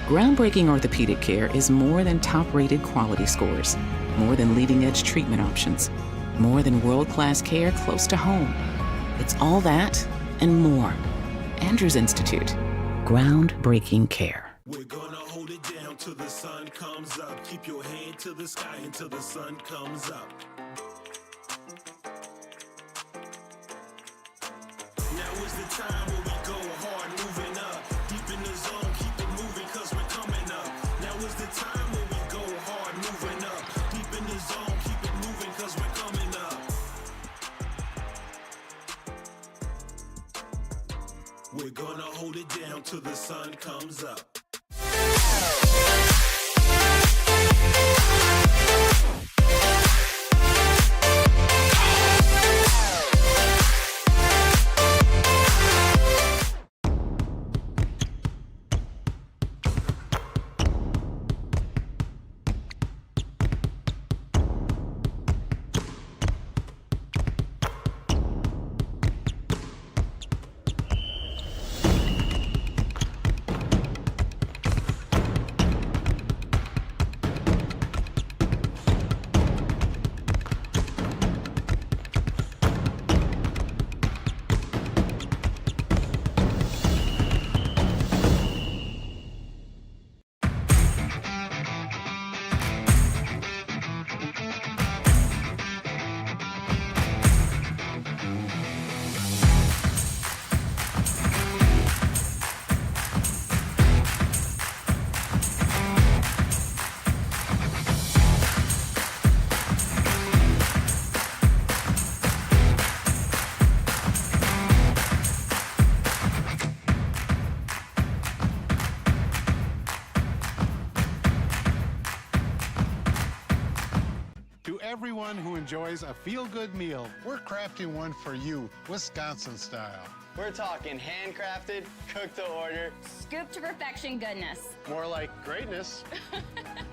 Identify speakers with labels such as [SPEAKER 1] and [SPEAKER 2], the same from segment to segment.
[SPEAKER 1] Groundbreaking orthopedic care is more than top-rated quality scores, more than leading-edge treatment options, more than world-class care close to home. It's all that and more. Andrews Institute. Groundbreaking care.
[SPEAKER 2] We're gonna hold it down till the sun comes up. Keep your head to the sky until the sun comes up. Now is the time where we go hard, moving up. Deep in the zone, keep it moving cause we're coming up. Now is the time where we go hard, moving up. Deep in the zone, keep it moving cause we're coming up. We're gonna hold it down till the sun comes up.
[SPEAKER 3] Everyone who enjoys a feel-good meal, we're crafting one for you, Wisconsin style.
[SPEAKER 4] We're talking handcrafted, cooked to order,
[SPEAKER 5] scoop to perfection goodness.
[SPEAKER 3] More like greatness.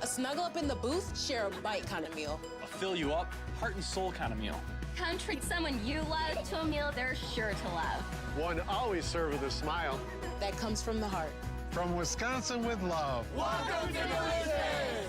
[SPEAKER 6] A snuggle up in the booth, share a bite kind of meal.
[SPEAKER 7] A fill you up, heart and soul kind of meal.
[SPEAKER 5] Come treat someone you love to a meal they're sure to love.
[SPEAKER 3] One always served with a smile.
[SPEAKER 6] That comes from the heart.
[SPEAKER 3] From Wisconsin with love.
[SPEAKER 6] Welcome to Delicious!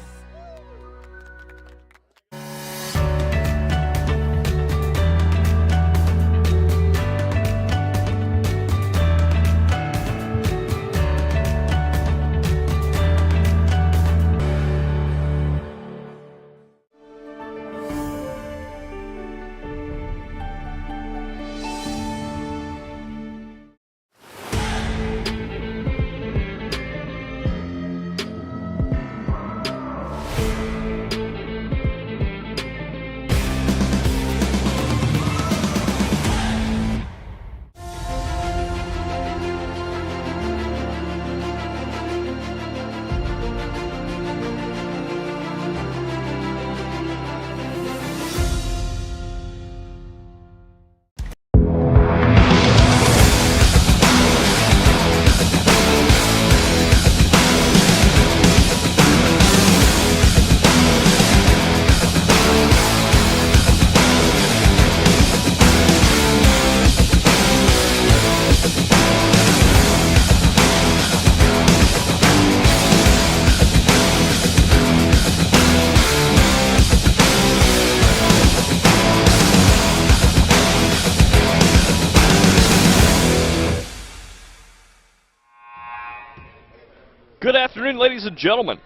[SPEAKER 8] Good afternoon, ladies and gentlemen.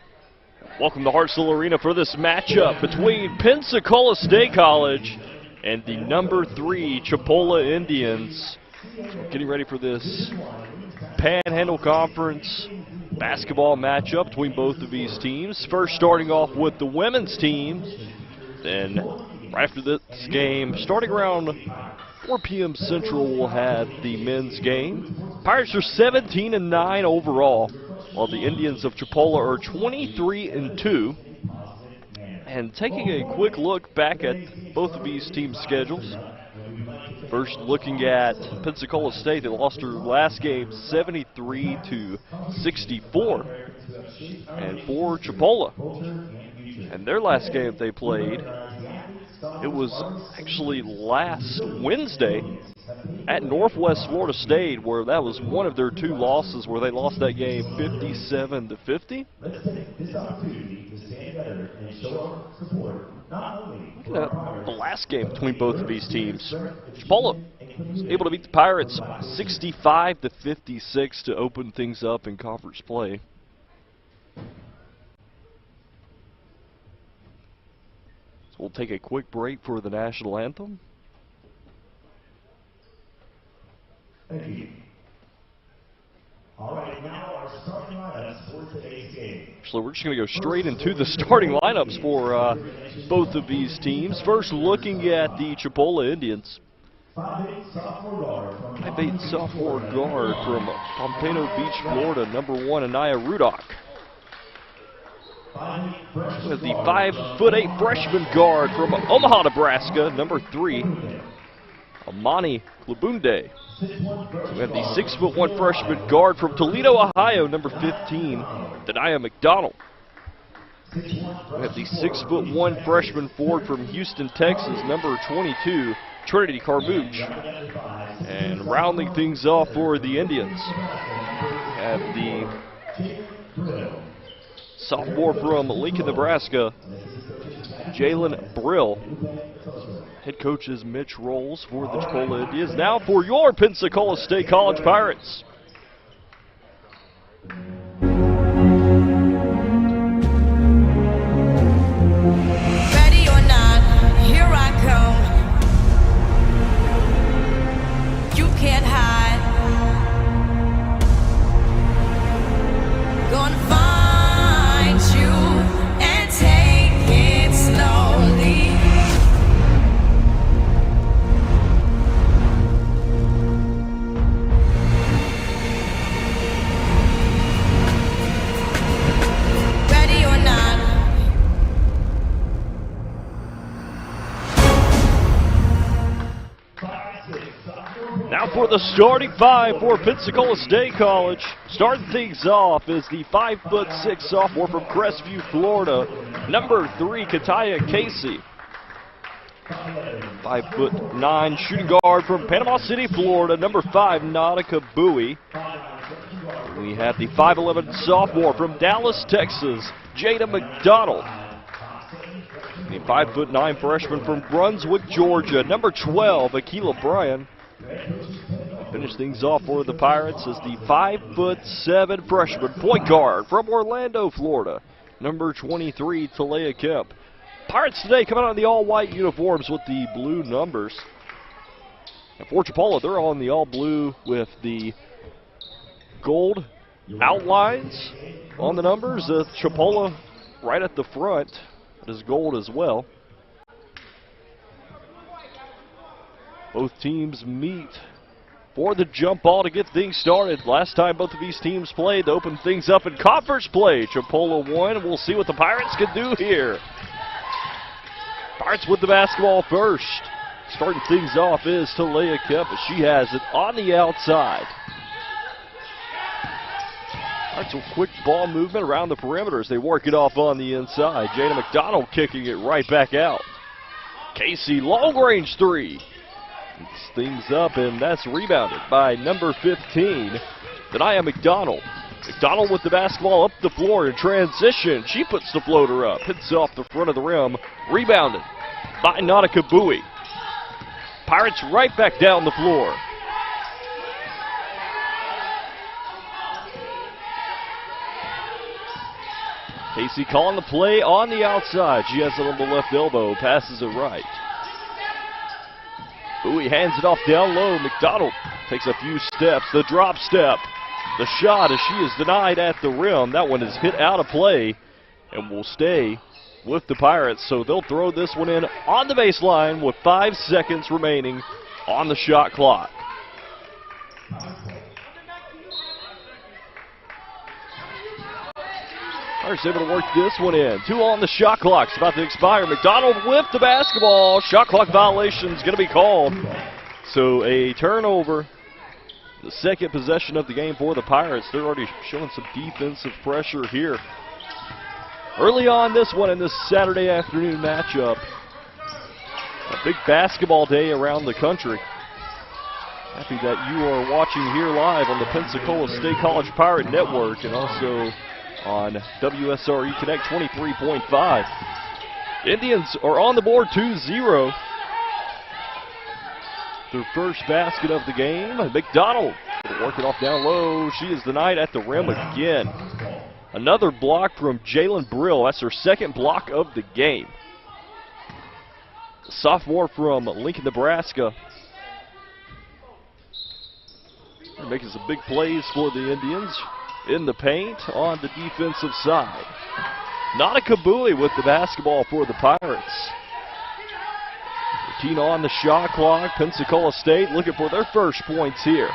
[SPEAKER 8] Welcome to Hartselle Arena for this matchup between Pensacola State College and the #3 Chipola Indians. So getting ready for this Panhandle Conference basketball matchup between both of these teams. First starting off with the women's team. Then right after this game, starting around 4 p.m. Central, we'll have the men's game. Pirates are 17-9 overall, while the Indians of Chipola are 23-2. And taking a quick look back at both of these teams' schedules. First, looking at Pensacola State, they lost their last game 73-64. And for Chipola, and their last game they played, It was actually last Wednesday at Northwest Florida State, where that was one of their 2 losses, where they lost that game 57-50. Look at the last game between both of these teams. Chipola was able to beat the Pirates 65-56 to open things up in conference play. So we'll take a quick break for the national anthem.
[SPEAKER 9] Thank you. All right, now our starting lineups for today's game.
[SPEAKER 8] Actually, we're just going to go straight into the starting lineups for both of these teams. First, looking at the Chipola Indians.
[SPEAKER 9] 5'8" sophomore
[SPEAKER 8] guard from Pompano Beach, Florida, number 1, Anaya Rudock. We have the 5'8" freshman guard from Omaha, Nebraska, number 3, Amani Klabunde. We have the 6'1" freshman guard from Toledo, Ohio, number 15, Denia McDonald. We have the 6'1" freshman forward from Houston, Texas, number 22, Trinity Carmouche. And rounding things off for the Indians, we have the sophomore from Lincoln, Nebraska, Jalen Brill. Head coach is Mitch Rolls for the Chipola Indians. Now for your Pensacola State College Pirates.
[SPEAKER 10] Ready or not, here I come. You can't hide. Gonna find you and take it slowly. Ready or not.
[SPEAKER 8] Now for the starting 5 for Pensacola State College. Starting things off is the 5'6" sophomore from Crestview, Florida, number 3, Kataya Casey. 5'9" shooting guard from Panama City, Florida, number 5, Nautica Bowie. We have the 5'11" sophomore from Dallas, Texas, Jada McDonald. The 5'9" freshman from Brunswick, Georgia, number 12, Akila Bryan. Finish things off for the Pirates is the 5'7" freshman point guard from Orlando, Florida, number 23, Talea Kemp. Pirates today come out in the all-white uniforms with the blue numbers. And for Chipola, they're on the all-blue with the gold outlines on the numbers. Chipola right at the front. It is gold as well. Both teams meet for the jump ball to get things started. Last time both of these teams played to open things up in conference play, Chipola won. We'll see what the Pirates can do here. Pirates with the basketball first. Starting things off is Talea Kemp, as she has it on the outside. Pirates with quick ball movement around the perimeter as they work it off on the inside. Jada McDonald kicking it right back out. Casey, long-range 3. Keeps things up, and that's rebounded by number 15, Denia McDonald. McDonald with the basketball up the floor in transition. She puts the floater up, hits off the front of the rim, rebounded by Nautica Bowie. Pirates right back down the floor. Casey calling the play on the outside. She has it on the left elbow, passes it right. Bowie hands it off down low. McDonald takes a few steps. The drop step. The shot as she is denied at the rim. That one is hit out of play and will stay with the Pirates. So they'll throw this one in on the baseline with 5 seconds remaining on the shot clock. Pirates able to work this one in. 2 on the shot clock. It's about to expire. McDonald with the basketball. Shot clock violation is going to be called. So a turnover. The second possession of the game for the Pirates. They're already showing some defensive pressure here. Early on this one in this Saturday afternoon matchup. A big basketball day around the country. Happy that you are watching here live on the Pensacola State College Pirate Network and also on WSRE Connect 23.5. Indians are on the board 2-0. Their first basket of the game. McDonald work it off down low. She is denied at the rim again. Another block from Jalen Brill. That's her second block of the game. The sophomore from Lincoln, Nebraska. They're making some big plays for the Indians in the paint on the defensive side. Not a Kabui with the basketball for the Pirates. 13 on the shot clock. Pensacola State looking for their first points here.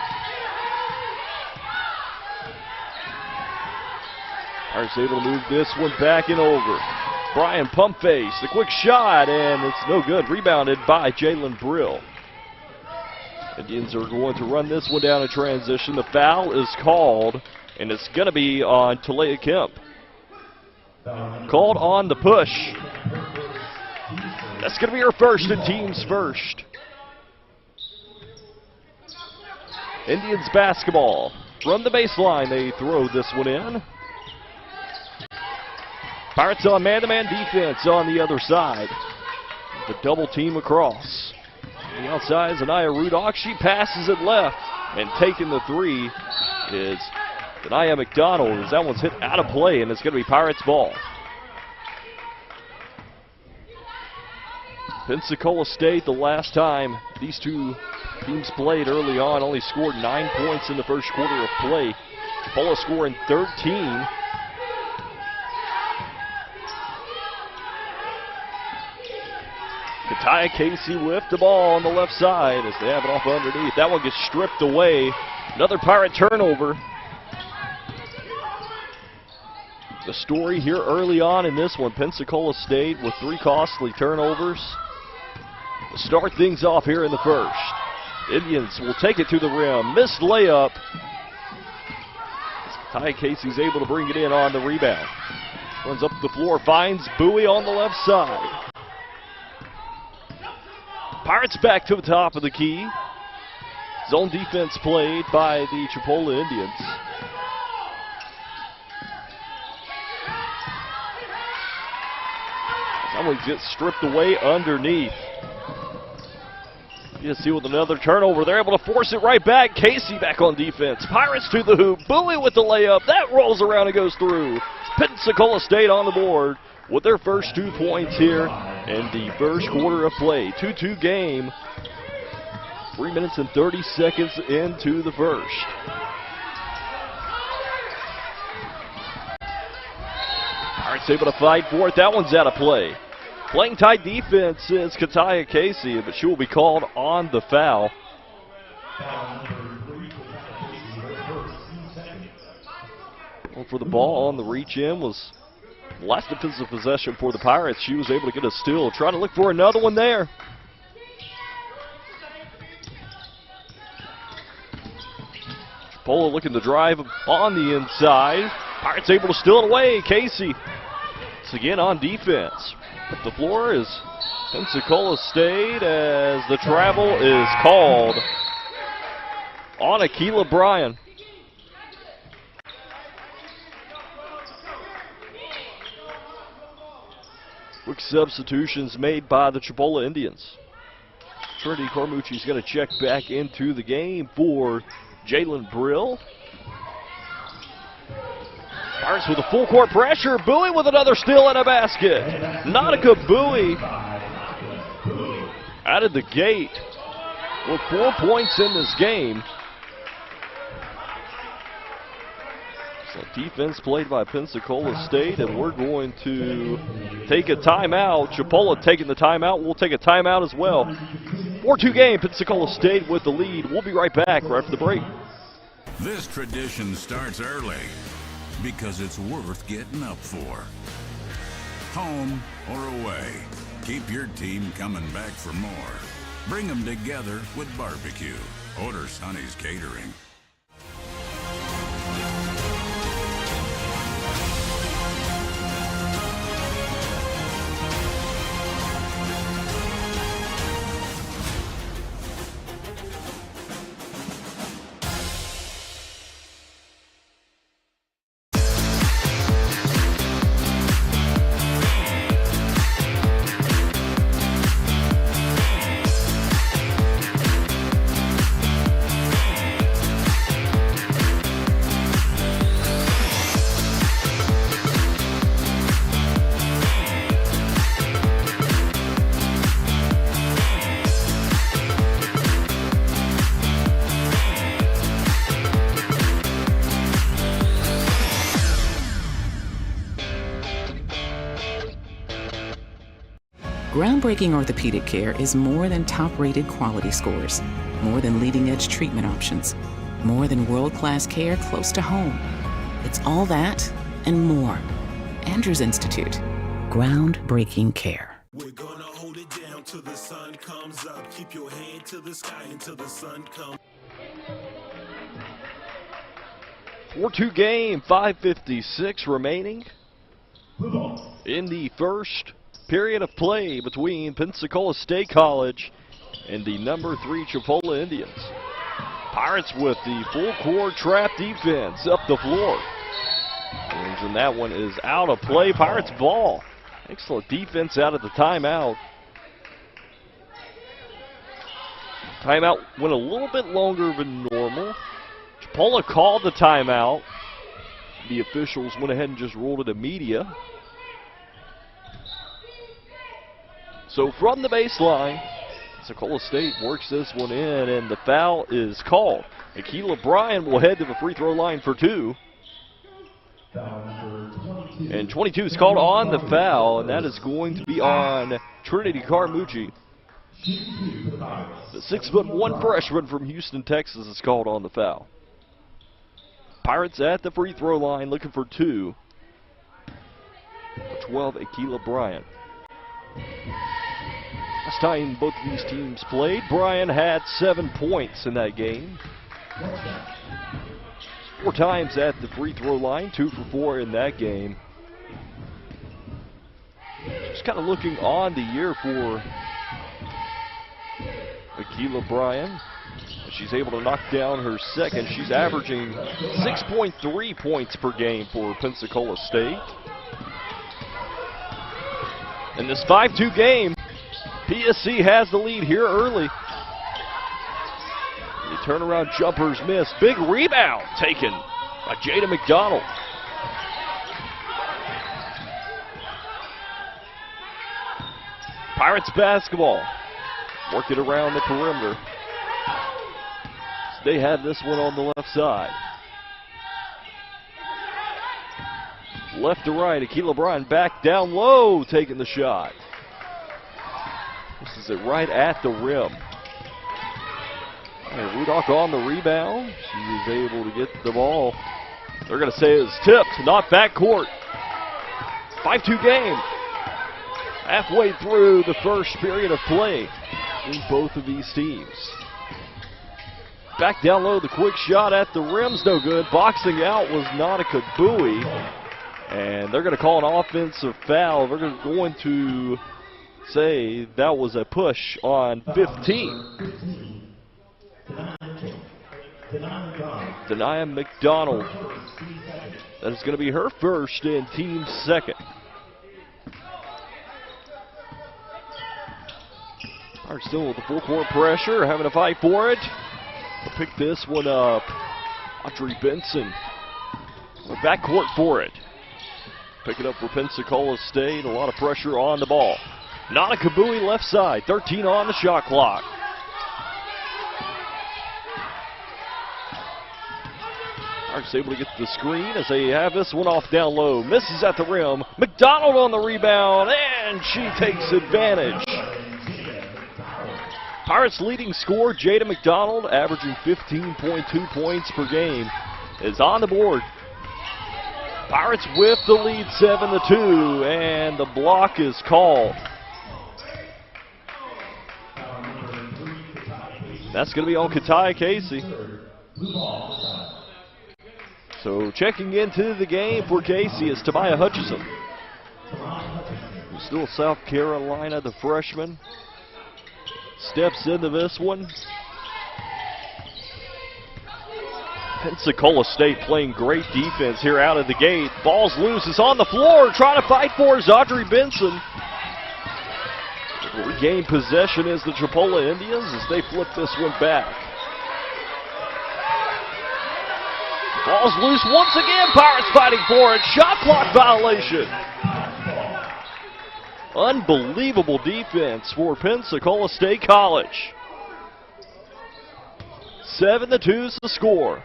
[SPEAKER 8] Pirates able to move this one back and over. Brian Pumpface, the quick shot, and it's no good. Rebounded by Jalen Brill. Indians are going to run this one down in transition. The foul is called, and it's going to be on Talia Kemp. Called on the push. That's going to be her first and team's first. Indians basketball. From the baseline, they throw this one in. Pirates on man-to-man defense on the other side. The double team across. On the outside is Anaya Rudock. She passes it left. And taking the three is Anaya McDonald. As that one's hit out of play, and it's going to be Pirates ball. Pensacola State, the last time these two teams played early on, only scored 9 points in the first quarter of play. Chipola scoring 13. Katia Casey with the ball on the left side as they have it off underneath. That one gets stripped away. Another Pirate turnover. The story here early on in this one, Pensacola State with 3 costly turnovers. To start things off here in the first. Indians will take it to the rim. Missed layup. Katia Casey's able to bring it in on the rebound. Runs up the floor, finds Bowie on the left side. Pirates back to the top of the key. Zone defense played by the Chipola Indians. Someone gets stripped away underneath. PSC with another turnover. They're able to force it right back. Casey back on defense. Pirates to the hoop. Bowie with the layup. That rolls around and goes through. Pensacola State on the board with their first 2 points here in the first quarter of play. 2-2 game. 3 minutes and 30 seconds into the first. Pirates able to fight for it. That one's out of play. Playing tight defense is Katia Casey, but she will be called on the foul. Well, for the ball on the reach in was last defensive possession for the Pirates. She was able to get a steal. Trying to look for another one there. Chipola looking to drive on the inside. Pirates able to steal it away. Casey once again on defense. Up the floor is Pensacola State as the travel is called on Akila Bryan. Quick substitutions made by the Chipola Indians. Trinity Carmucci's going to check back into the game for Jalen Brill. Pirates with a full court pressure. Bowie with another steal and a basket. Nautica Bowie out of the gate with 4 points in this game. So defense played by Pensacola State, and we're going to take a timeout. Chipola taking the timeout. We'll take a timeout as well. 4-2 game. Pensacola State with the lead. We'll be right back right after the break.
[SPEAKER 11] This tradition starts early because it's worth getting up for. Home or away, keep your team coming back for more. Bring them together with barbecue. Order Sonny's Catering.
[SPEAKER 1] Groundbreaking orthopedic care is more than top-rated quality scores, more than leading-edge treatment options, more than world-class care close to home. It's all that and more. Andrews Institute. Groundbreaking care.
[SPEAKER 2] We're gonna hold it down till the sun comes up. Keep your head to the sky until the sun comes.
[SPEAKER 8] 4-2 game, 5:56 remaining in the first period of play between Pensacola State College and the number 3 Chipola Indians. Pirates with the full court trap defense up the floor. And that one is out of play. Pirates ball. Excellent defense out of the timeout. Timeout went a little bit longer than normal. Chipola called the timeout. The officials went ahead and just ruled it a media. So from the baseline, Pensacola State works this one in, and the foul is called. Akila Bryan will head to the free throw line for 2. And 22 is called on the foul, and that is going to be on Trinity Carmucci. The 6'1" freshman from Houston, Texas is called on the foul. Pirates at the free throw line looking for 2. For 12, Akila Bryan. Last time both of these teams played, Bryan had 7 points in that game. 4 times at the free throw line, 2 for 4 in that game. Just kind of looking on the year for Akila Bryan. She's able to knock down her second. She's averaging 6.3 points per game for Pensacola State. In this 5-2 game, PSC has the lead here early. The turnaround jumpers miss. Big rebound taken by Jada McDonald. Pirates basketball. Work it around the perimeter. They have this one on the left side. Left to right, Akila Bryan back down low, taking the shot. This is it right at the rim. And Rudock on the rebound. She is able to get the ball. They're going to say it's tipped, not backcourt. 5-2 game. Halfway through the first period of play in both of these teams. Back down low, the quick shot at the rim's no good. Boxing out was not a Kabui. And they're going to call an offensive foul. They're going to say that was a push on 15. Denia McDonald. That is going to be her first and team's second. Pirates still with the full court pressure, having to fight for it. They'll pick this one up. Audrey Benson. Backcourt for it. Pick it up for Pensacola State. A lot of pressure on the ball. Nana Kabui left side. 13 on the shot clock. Pirates able to get to the screen as they have this one off down low. Misses at the rim. McDonald on the rebound, and she takes advantage. Pirates leading scorer, Jada McDonald, averaging 15.2 points per game, is on the board. Pirates with the lead 7-2, and the block is called. That's going to be on Katai Casey. So checking into the game for Casey is Tamaya Hutchison. Still South Carolina, the freshman. Steps into this one. Pensacola State playing great defense here out of the gate. Ball's loose, it's on the floor, trying to fight for is Audrey Benson. Regain possession as the Chipola Indians as they flip this one back. Ball's loose once again, Pirates fighting for it. Shot clock violation. Unbelievable defense for Pensacola State College. 7-2 is the score.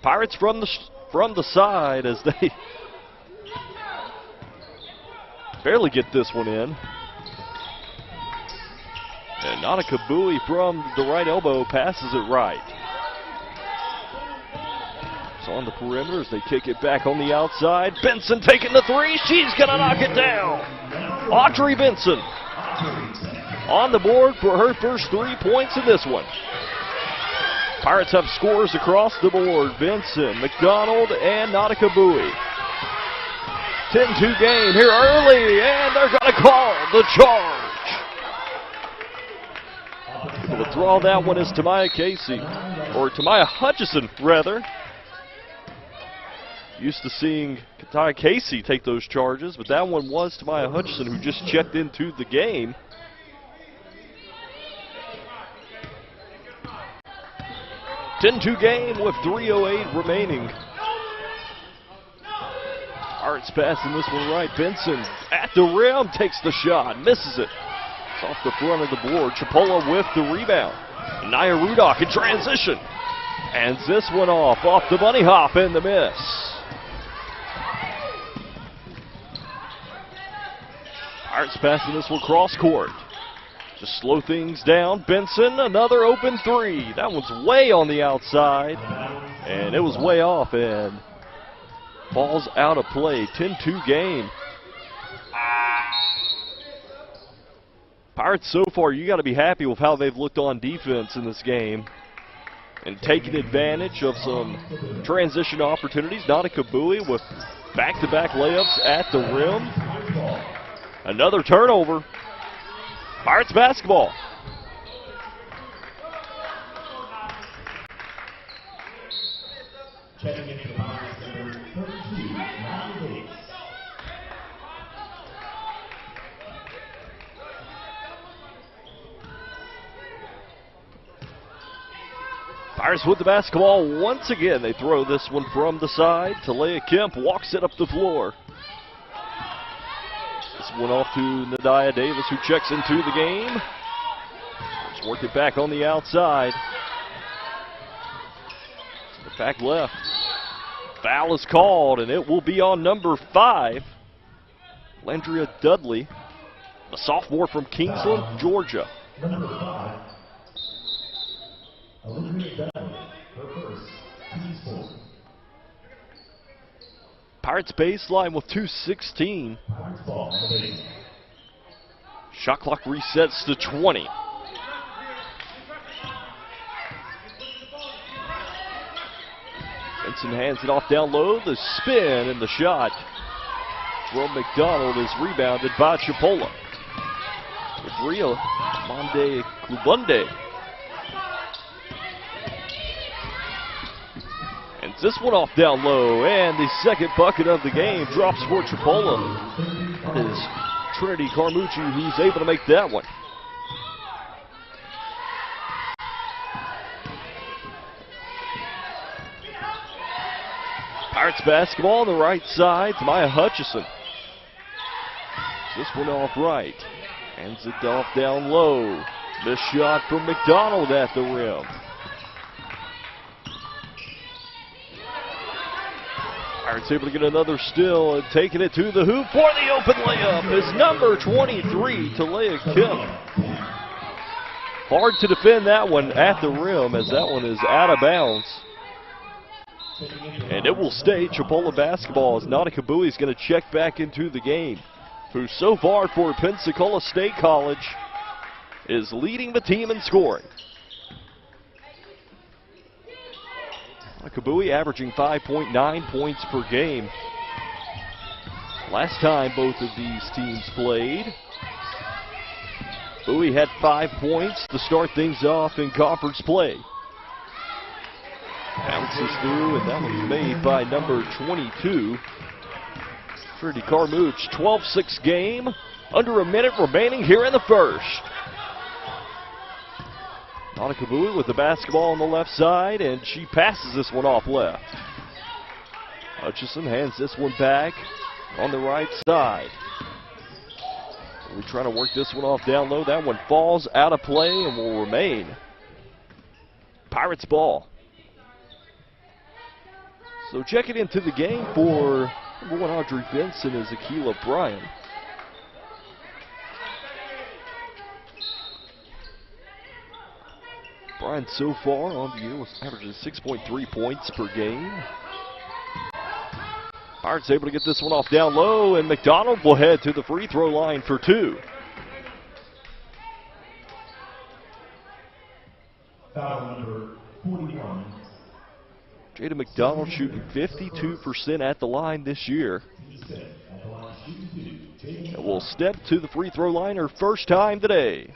[SPEAKER 8] Pirates from the side as they barely get this one in. And Nanakabui from the right elbow passes it right. So on the perimeter as they kick it back on the outside. Benson taking the three. She's going to knock it down. Audrey Benson on the board for her first 3 points in this one. Pirates have scores across the board. Benson, McDonald, and Nanakabui. 10-2 game here early, and they're going to call the charge. Going to throw that one is Tamaya Casey, or Tamaya Hutchison, rather. Used to seeing Tamaya Casey take those charges, but that one was Tamaya Hutchison, who just checked into the game. .2 game with 3:08 remaining. Pirates passing this one right. Benson at the rim, takes the shot, misses it. It's off the front of the board. Chipola with the rebound. Naya Rudock in transition. Hands this one off the bunny hop and the miss. Pirates passing this one cross court. Just slow things down. Benson, another open three. That one's way on the outside. And it was way off and falls out of play. 10-2 game. Pirates so far, you got to be happy with how they've looked on defense in this game and taking advantage of some transition opportunities. Nanakabui with back-to-back layups at the rim. Another turnover. Pirates basketball.
[SPEAKER 9] Checking into the Pirates number 32, Matt Bates.
[SPEAKER 8] Pirates with the basketball once again. They throw this one from the side. Talia Kemp walks it up the floor. This one off to Nadia Davis, who checks into the game. Just work it back on the outside. The back left. Foul is called, and it will be on number 5, Landria Dudley, a sophomore from Kingsland, Georgia.
[SPEAKER 9] Number 5, Olivia Dudley, her first, Kingsland.
[SPEAKER 8] Pirates baseline with 2:16.
[SPEAKER 9] Pirates ball on the base.
[SPEAKER 8] Shot clock resets to 20. Benson hands it off down low. The spin and the shot from McDonald is rebounded by Chipola. With Rio Monde Klubunde. And this one off down low, and the second bucket of the game drops for Chipola. That is Trinity Carmucci who's able to make that one. Pirates basketball on the right side. Tamaya Hutchison. This one off right. Hands it off down low. Missed shot from McDonald at the rim. Pirates able to get another steal and taking it to the hoop for the open layup is number 23, Talia Kemp. Hard to defend that one at the rim as that one is out of bounds. And it will stay Chipola basketball as Nanakabui is going to check back into the game, who so far for Pensacola State College is leading the team in scoring. Nanakabui averaging 5.9 points per game. Last time both of these teams played, Bowie had 5 points to start things off in conference play. Bounces through, and that one's made by number 22, Trinity Carmuch. 12-6 game, under a minute remaining here in the first. Nanakabui with the basketball on the left side, and she passes this one off left. Hutchison hands this one back on the right side. We're trying to work this one off down low. That one falls out of play and will remain Pirates ball. So checking into the game for number 1 Audrey Benson is Akila Bryan. Bryan so far on the year was averaging 6.3 points per game. Pirates able to get this one off down low, and McDonald will head to the free throw line for 2.
[SPEAKER 9] Foul number 41.
[SPEAKER 8] Jaden McDonald shooting 52% at the line this year. And will step to the free throw line her first time today.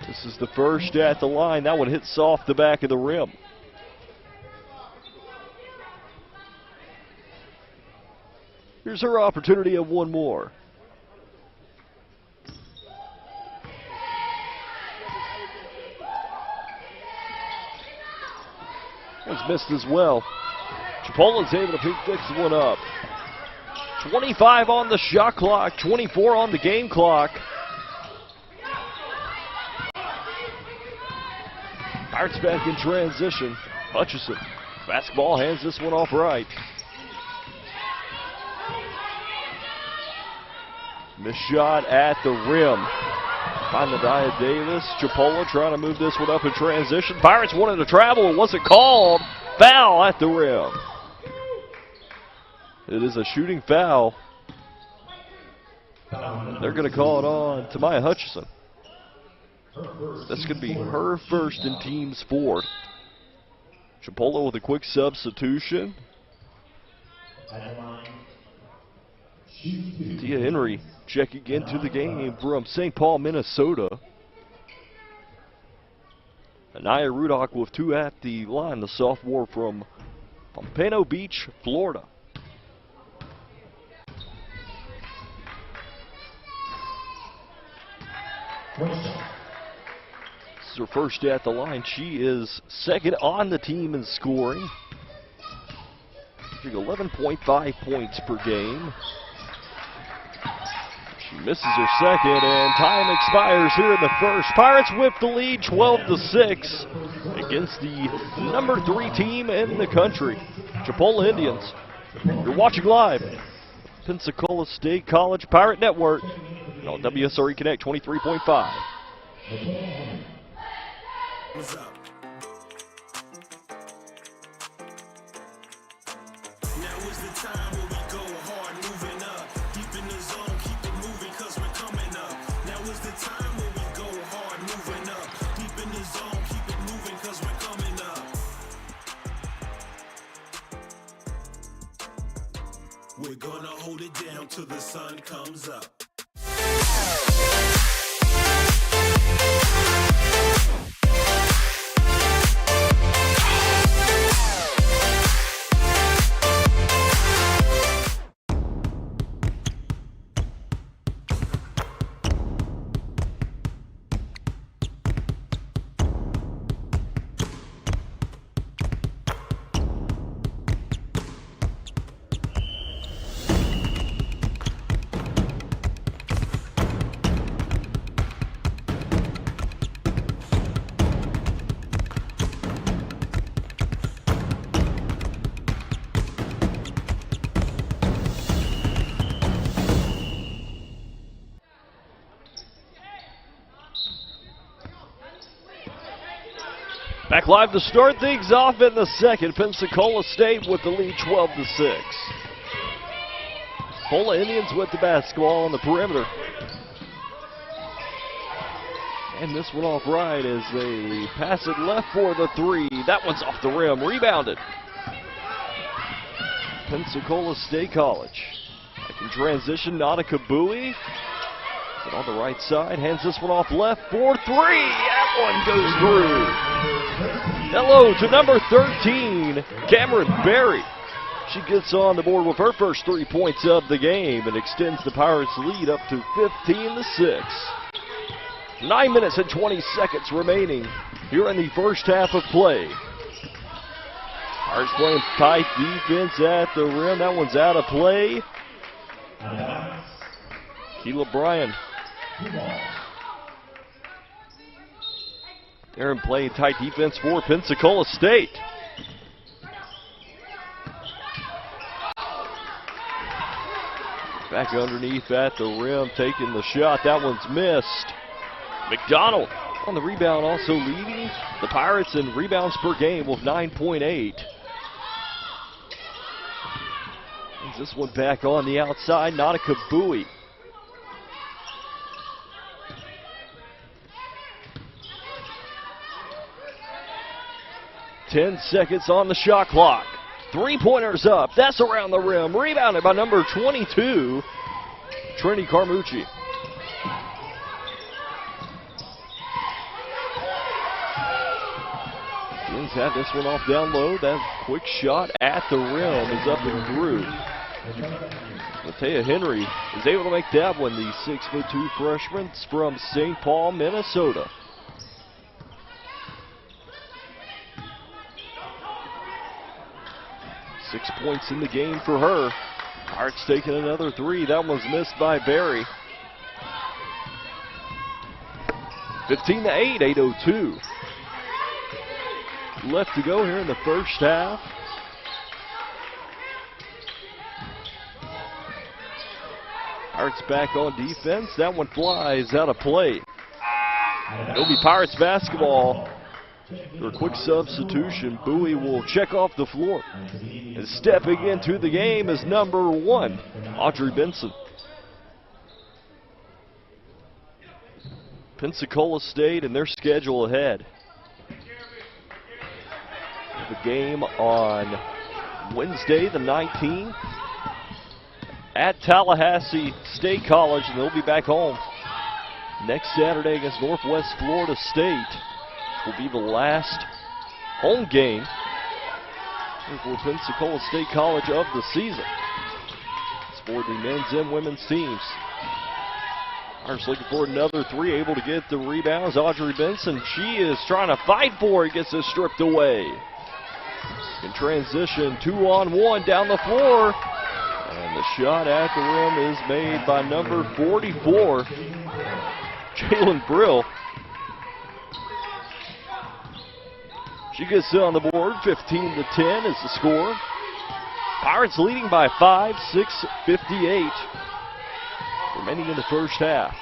[SPEAKER 8] This is the first at the line. That one hits off the back of the rim. Here's her opportunity of one more. It's missed as well. Chipola's able to pick this one up. 25 on the shot clock, 24 on the game clock. Pirates back in transition. Hutchison, basketball, hands this one off right. Missed shot at the rim. Find the Dia Davis. Chipola trying to move this one up in transition. Pirates wanted to travel. It wasn't called. Foul at the rim. It is a shooting foul. They're going to call it on to Maya Hutchison. This could be her first in team's fourth. Chipola with a quick substitution. Tia Henry checking into the game from St. Paul, Minnesota. Anaya Rudock with 2 at the line, the sophomore from Pompano Beach, Florida. This is her first at the line. She is second on the team in scoring. She's 11.5 points per game. She misses her second, and time expires here in the first. Pirates whip the lead 12-6 against the number 3 team in the country, Chipola Indians. You're watching live, Pensacola State College Pirate Network on WSRE Connect 23.5.
[SPEAKER 2] What's up? Now is the time where we go hard, moving up. Deep in the zone, keep it moving, cause we're coming up. Now is the time where we go hard, moving up. Deep in the zone, keep it moving, cause we're coming up. We're gonna hold it down till the sun comes up.
[SPEAKER 8] Back live to start things off in the second. Pensacola State with the lead 12-6. Chipola Indians with the basketball on the perimeter. And this one off right as they pass it left for the 3. That one's off the rim, rebounded. Pensacola State College. Back in transition, Nautica Bowie. But on the right side, hands this one off left for 3. That one goes through. Hello to number 13, Cameron Berry. She gets on the board with her first 3 points of the game and extends the Pirates' lead up to 15-6. 9 minutes and 20 seconds remaining here in the first half of play. Pirates playing tight defense at the rim. That one's out of play. Keela Bryan. Aaron playing tight defense for Pensacola State. Back underneath at the rim, taking the shot. That one's missed. McDonald on the rebound, also leading the Pirates in rebounds per game with 9.8. Brings this one back on the outside, Nautica Bowie. Ten seconds on the shot clock. Three-pointers up. That's around the rim. Rebounded by number 22, Trini Carmucci. Kings have this one off down low. That quick shot at the rim is up and through. Matea Henry is able to make that one, the 6'2" freshman from St. Paul, Minnesota. Six points in the game for her. Pirates taking another three. That one's missed by Barry. 15-8, 8:02 left to go here in the first half. Pirates back on defense. That one flies out of play. It'll be Pirates basketball. For a quick substitution, Bowie will check off the floor. And stepping into the game is number 1, Audrey Benson. Pensacola State and their schedule ahead. The game on Wednesday the 19th at Tallahassee State College, and they'll be back home next Saturday against Northwest Florida State. Will be the last home game for Pensacola State College of the season. It's for the men's and women's teams. Pirates looking for another three, able to get the rebounds. Audrey Benson, she is trying to fight for it, gets it stripped away. In transition, 2-on-1 down the floor. And the shot at the rim is made by number 44, Jalen Brill. She gets it on the board. 15-10 is the score. Pirates leading by 5, 6:58 remaining in the first half.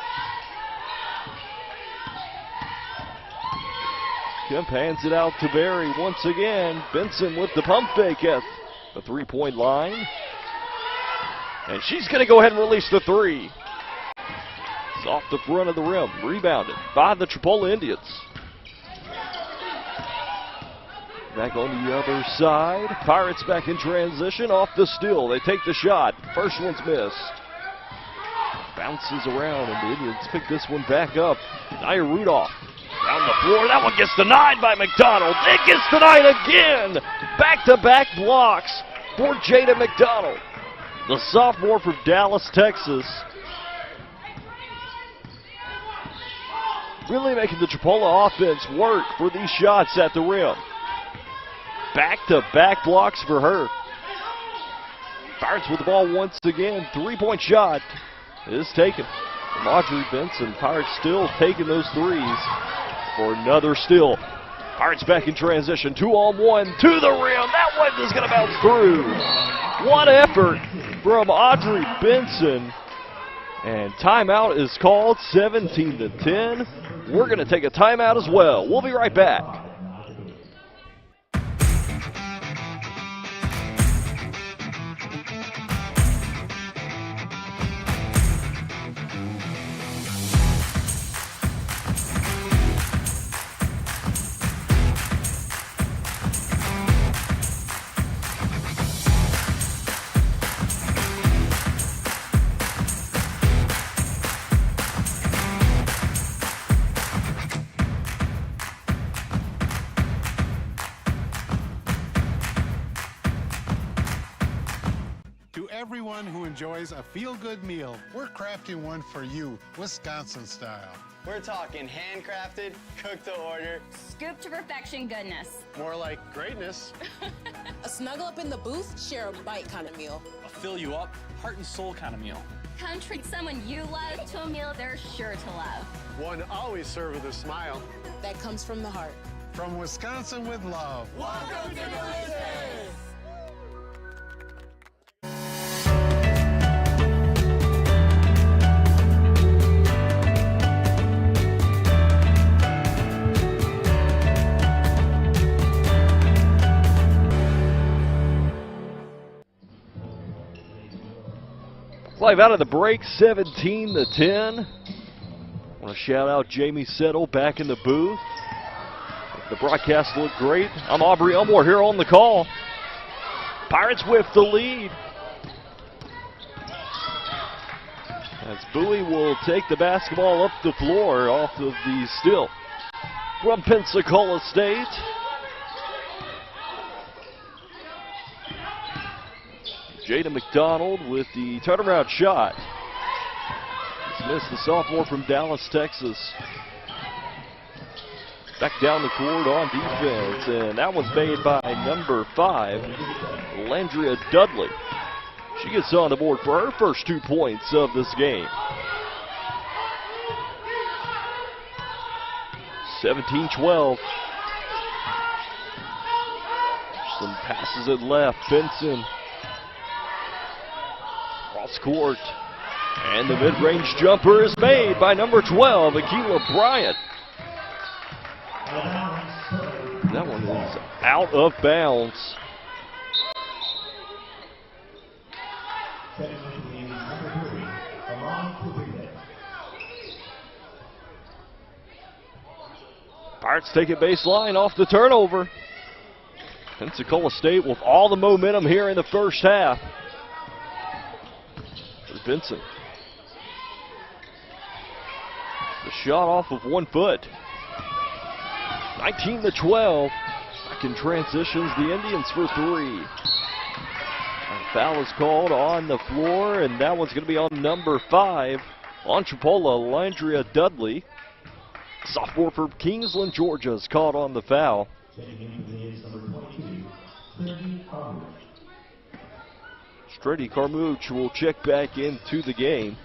[SPEAKER 8] Kemp hands it out to Barry once again. Benson with the pump fake at the three-point line. And she's going to go ahead and release the three. It's off the front of the rim. Rebounded by the Chipola Indians. Back on the other side. Pirates back in transition. Off the steal. They take the shot. First one's missed. Bounces around, and the Indians pick this one back up. Nia Rudolph down the floor. That one gets denied by McDonald. It gets denied again. Back-to-back blocks for Jada McDonald, the sophomore from Dallas, Texas. Really making the Chipola offense work for these shots at the rim. Back-to-back blocks for her. Pirates with the ball once again. Three-point shot is taken from Audrey Benson. Pirates still taking those threes for another steal. Pirates back in transition. 2-on-1 to the rim. That one is going to bounce through. What effort from Audrey Benson. And timeout is called. 17-10. We're going to take a timeout as well. We'll be right back.
[SPEAKER 3] Everyone who enjoys a feel-good meal, we're crafting one for you, Wisconsin style.
[SPEAKER 4] We're talking handcrafted, cooked to order.
[SPEAKER 5] Scoop to perfection goodness.
[SPEAKER 3] More like greatness.
[SPEAKER 6] A snuggle up in the booth, share a bite kind of meal.
[SPEAKER 7] A fill you up, heart and soul kind of meal.
[SPEAKER 5] Come treat someone you love to a meal they're sure to love.
[SPEAKER 3] One always served with a smile.
[SPEAKER 6] That comes from the heart.
[SPEAKER 3] From Wisconsin with love.
[SPEAKER 2] Welcome to Delicious!
[SPEAKER 8] 5 out of the break, 17-10. I want to shout out Jamie Settle back in the booth. The broadcast looked great. I'm Aubrey Elmore here on the call. Pirates with the lead. As Bowie will take the basketball up the floor off of the steal from Pensacola State. Jada McDonald with the turnaround shot. He's missed, the sophomore from Dallas, Texas. Back down the court on defense, and that one's made by number 5, Landria Dudley. She gets on the board for her first 2 points of this game. 17-12. Some passes it left. Benson. Cross court. And the mid-range jumper is made by number 12, Akila Bryant. That one is out of bounds. Pirates take it baseline off the turnover. Pensacola State with all the momentum here in the first half. For Benson. The shot off of 1 foot. 19-12. Back in transitions, the Indians for 3. A foul is called on the floor, and that one's going to be on number 5. On Chipola, Landria Dudley. Sophomore for Kingsland, Georgia, is caught on the foul. Strady Carmouche will check back into the game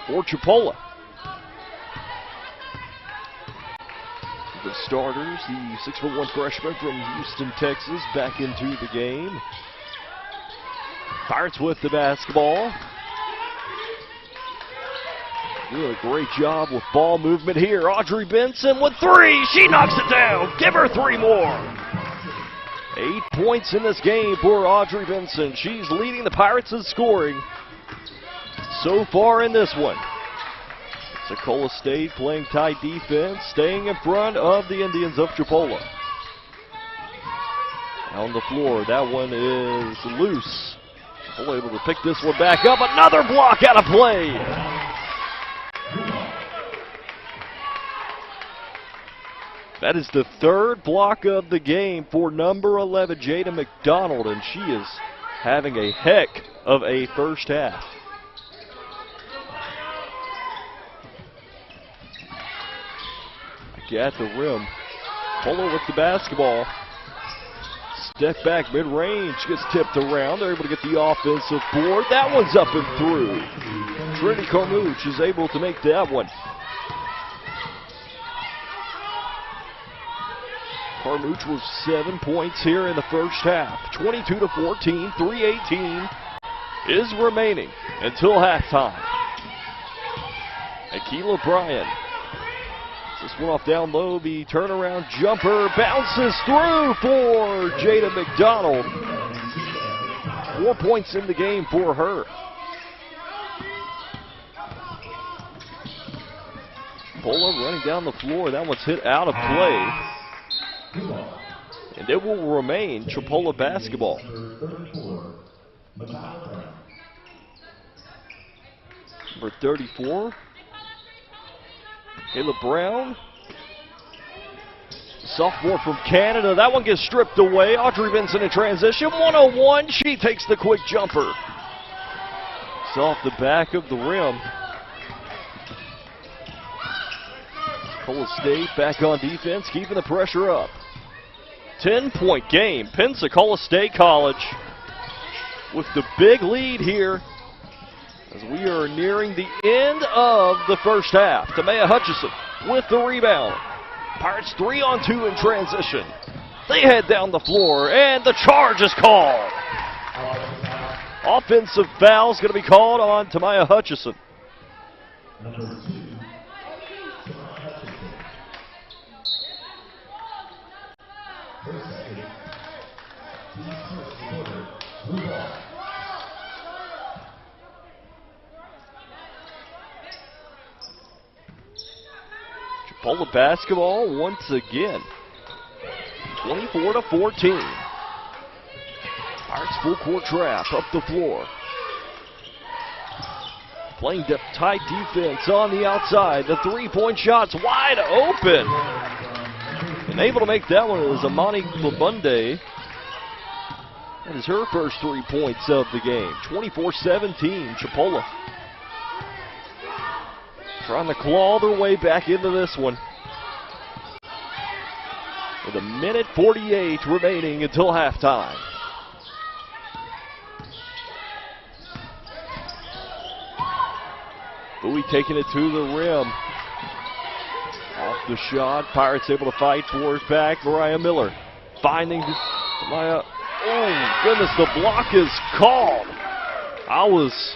[SPEAKER 8] for Chipola. The starters, the 6'1" freshman from Houston, Texas, back into the game. Pirates with the basketball. Doing a great job with ball movement here. Audrey Benson with 3. She knocks it down. Give her 3 more. 8 points in this game for Audrey Benson. She's leading the Pirates in scoring so far in this one. Pensacola State playing tight defense, staying in front of the Indians of Chipola. On the floor, that one is loose. Chipola able to pick this one back up. Another block out of play. That is the 3rd block of the game for number 11, Jada McDonald, and she is having a heck of a first half. At the rim. Polo with the basketball. Step back mid-range, gets tipped around. They're able to get the offensive board. That one's up and through. Trinity Carmouche is able to make that one. Carmouche with 7 points here in the first half. 22-14, 3:18 is remaining until halftime. Akila Bryant. This one off down low, the turnaround jumper bounces through for Jada McDonald. 4 points in the game for her. Chipola running down the floor. That one's hit out of play. And it will remain Chipola basketball. Number 34. Caleb Brown, sophomore from Canada. That one gets stripped away. Audrey Benson in transition. 101. She takes the quick jumper. It's off the back of the rim. Pensacola State back on defense, keeping the pressure up. 10-point game. Pensacola State College with the big lead here, as we are nearing the end of the first half. Tamea Hutchison with the rebound. Pirates 3-on-2 in transition. They head down the floor, and the charge is called. Offensive foul is going to be called on Tamea Hutchison. Chipola basketball once again. 24-14. Pirates full court trap up the floor. Playing tight defense on the outside. The three-point shot's wide open. And able to make that one is Amani Labunde. That is her first 3 points of the game. 24-17, Chipola. Trying to claw their way back into this one. With a minute 48 remaining until halftime. Bowie taking it to the rim. Off the shot. Pirates able to fight for it back. Mariah Miller finding Mariah. Oh, goodness, the block is called. I was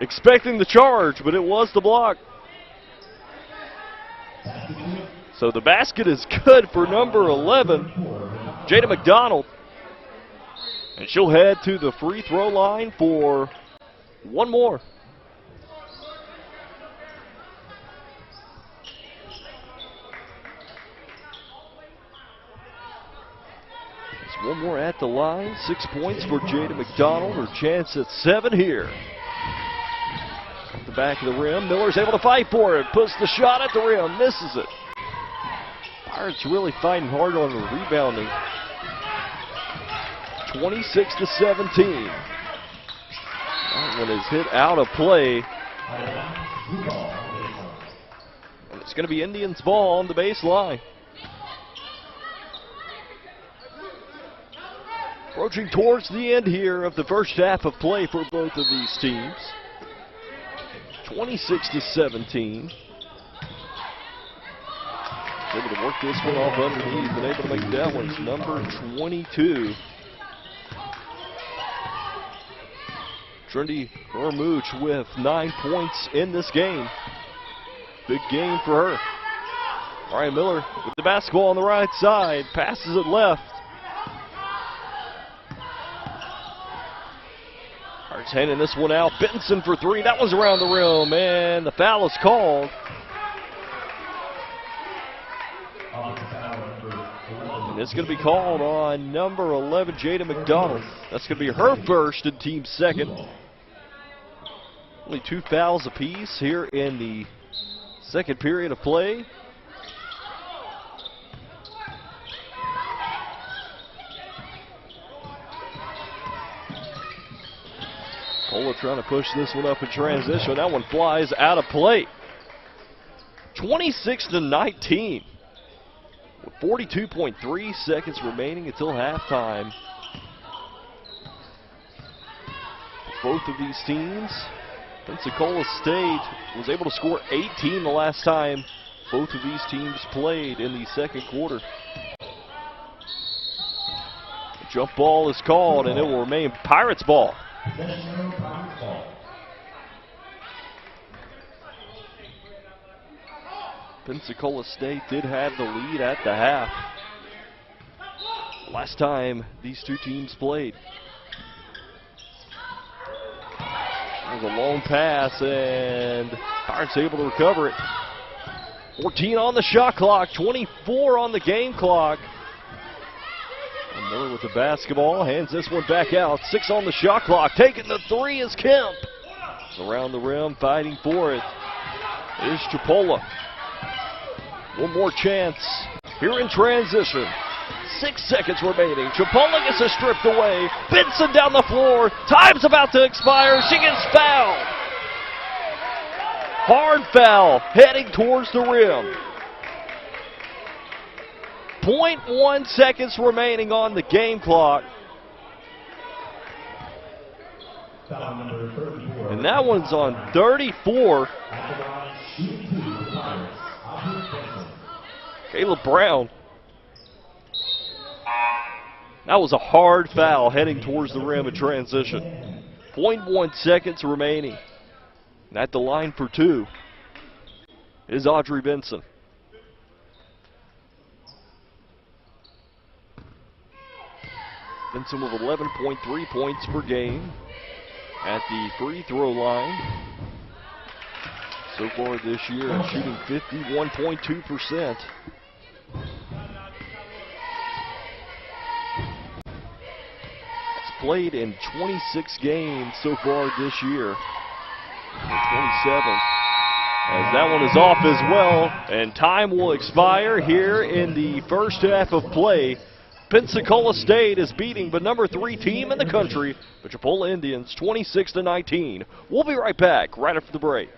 [SPEAKER 8] expecting the charge, but it was the block. So the basket is good for number 11, Jada McDonald. And she'll head to the free throw line for one more. One more at the line. 6 points for Jada McDonald. Her chance at 7 here. At the back of the rim. Miller's able to fight for it. Puts the shot at the rim. Misses it. Pirates really fighting hard on the rebounding. 26-17. That one is hit out of play. And it's going to be Indians' ball on the baseline. Approaching towards the end here of the first half of play for both of these teams. 26-17. Able to work this one off underneath and able to make that one number 22. Trinity Vermouch with 9 points in this game. Big game for her. Mariah Miller with the basketball on the right side. Passes it left. Pirates handing this one out. Benson for 3. That one's around the rim, and the foul is called. And it's going to be called on number 11, Jada McDonald. That's going to be her first and team second. Only 2 fouls apiece here in the second period of play. Chipola trying to push this one up in transition. That one flies out of play. 26-19. With 42.3 seconds remaining until halftime. Both of these teams, Pensacola State was able to score 18 the last time both of these teams played in the second quarter. The jump ball is called, and it will remain Pirates ball. Pensacola State did have the lead at the half. Last time these two teams played. It was a long pass, and Pirates able to recover it. 14 on the shot clock, 24 on the game clock. And Miller with the basketball, hands this one back out. 6 on the shot clock, taking the 3 is Kemp. Around the rim, fighting for it is Chipola. One more chance here in transition. 6 seconds remaining. Chipola gets it stripped away. Benson down the floor. Time's about to expire. She gets fouled. Hard foul heading towards the rim. 0.1 seconds remaining on the game clock. And that one's on 34. Caleb Brown. That was a hard foul heading towards the rim in transition. 0.1 seconds remaining. And at the line for 2 is Audrey Benson. Benson with 11.3 points per game at the free throw line. so far this year and shooting 51.2%. It's played in 26 games so far this year. 27. As that one is off as well, and time will expire here in the first half of play. Pensacola State is beating the number 3 team in the country, the Chipola Indians, 26-19. We'll be right back right after the break.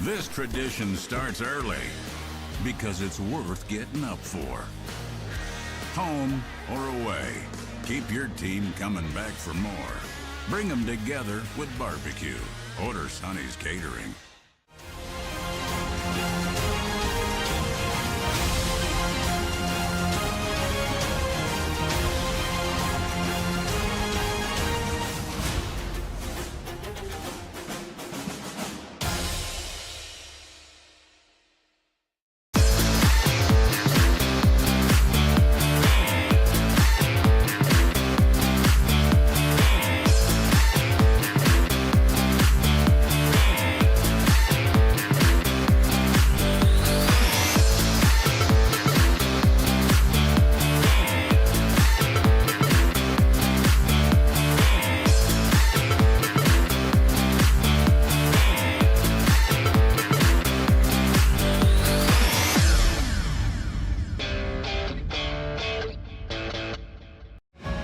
[SPEAKER 11] This tradition starts early because it's worth getting up for. Home or away, keep your team coming back for more. Bring them together with barbecue. Order Sonny's Catering.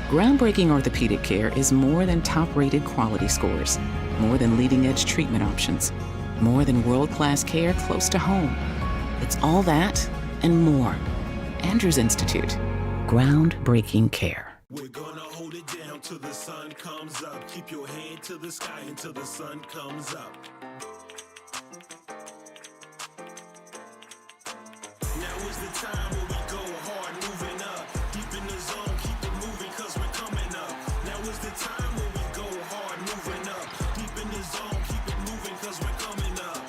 [SPEAKER 1] Groundbreaking orthopedic care is more than top-rated quality scores, more than leading-edge treatment options, more than world-class care close to home. It's all that and more. Andrews Institute. Groundbreaking care.
[SPEAKER 2] We're gonna hold it down till the sun comes up. Keep your head to the sky until the sun comes up. Now is the time where we go hard, moving up. Deep in the zone, keep it moving cause we're coming up. Now is the time where we go hard, moving up. Deep in the zone, keep it moving cause we're coming up.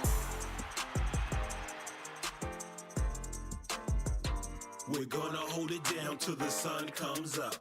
[SPEAKER 2] We're gonna hold it down till the sun comes up.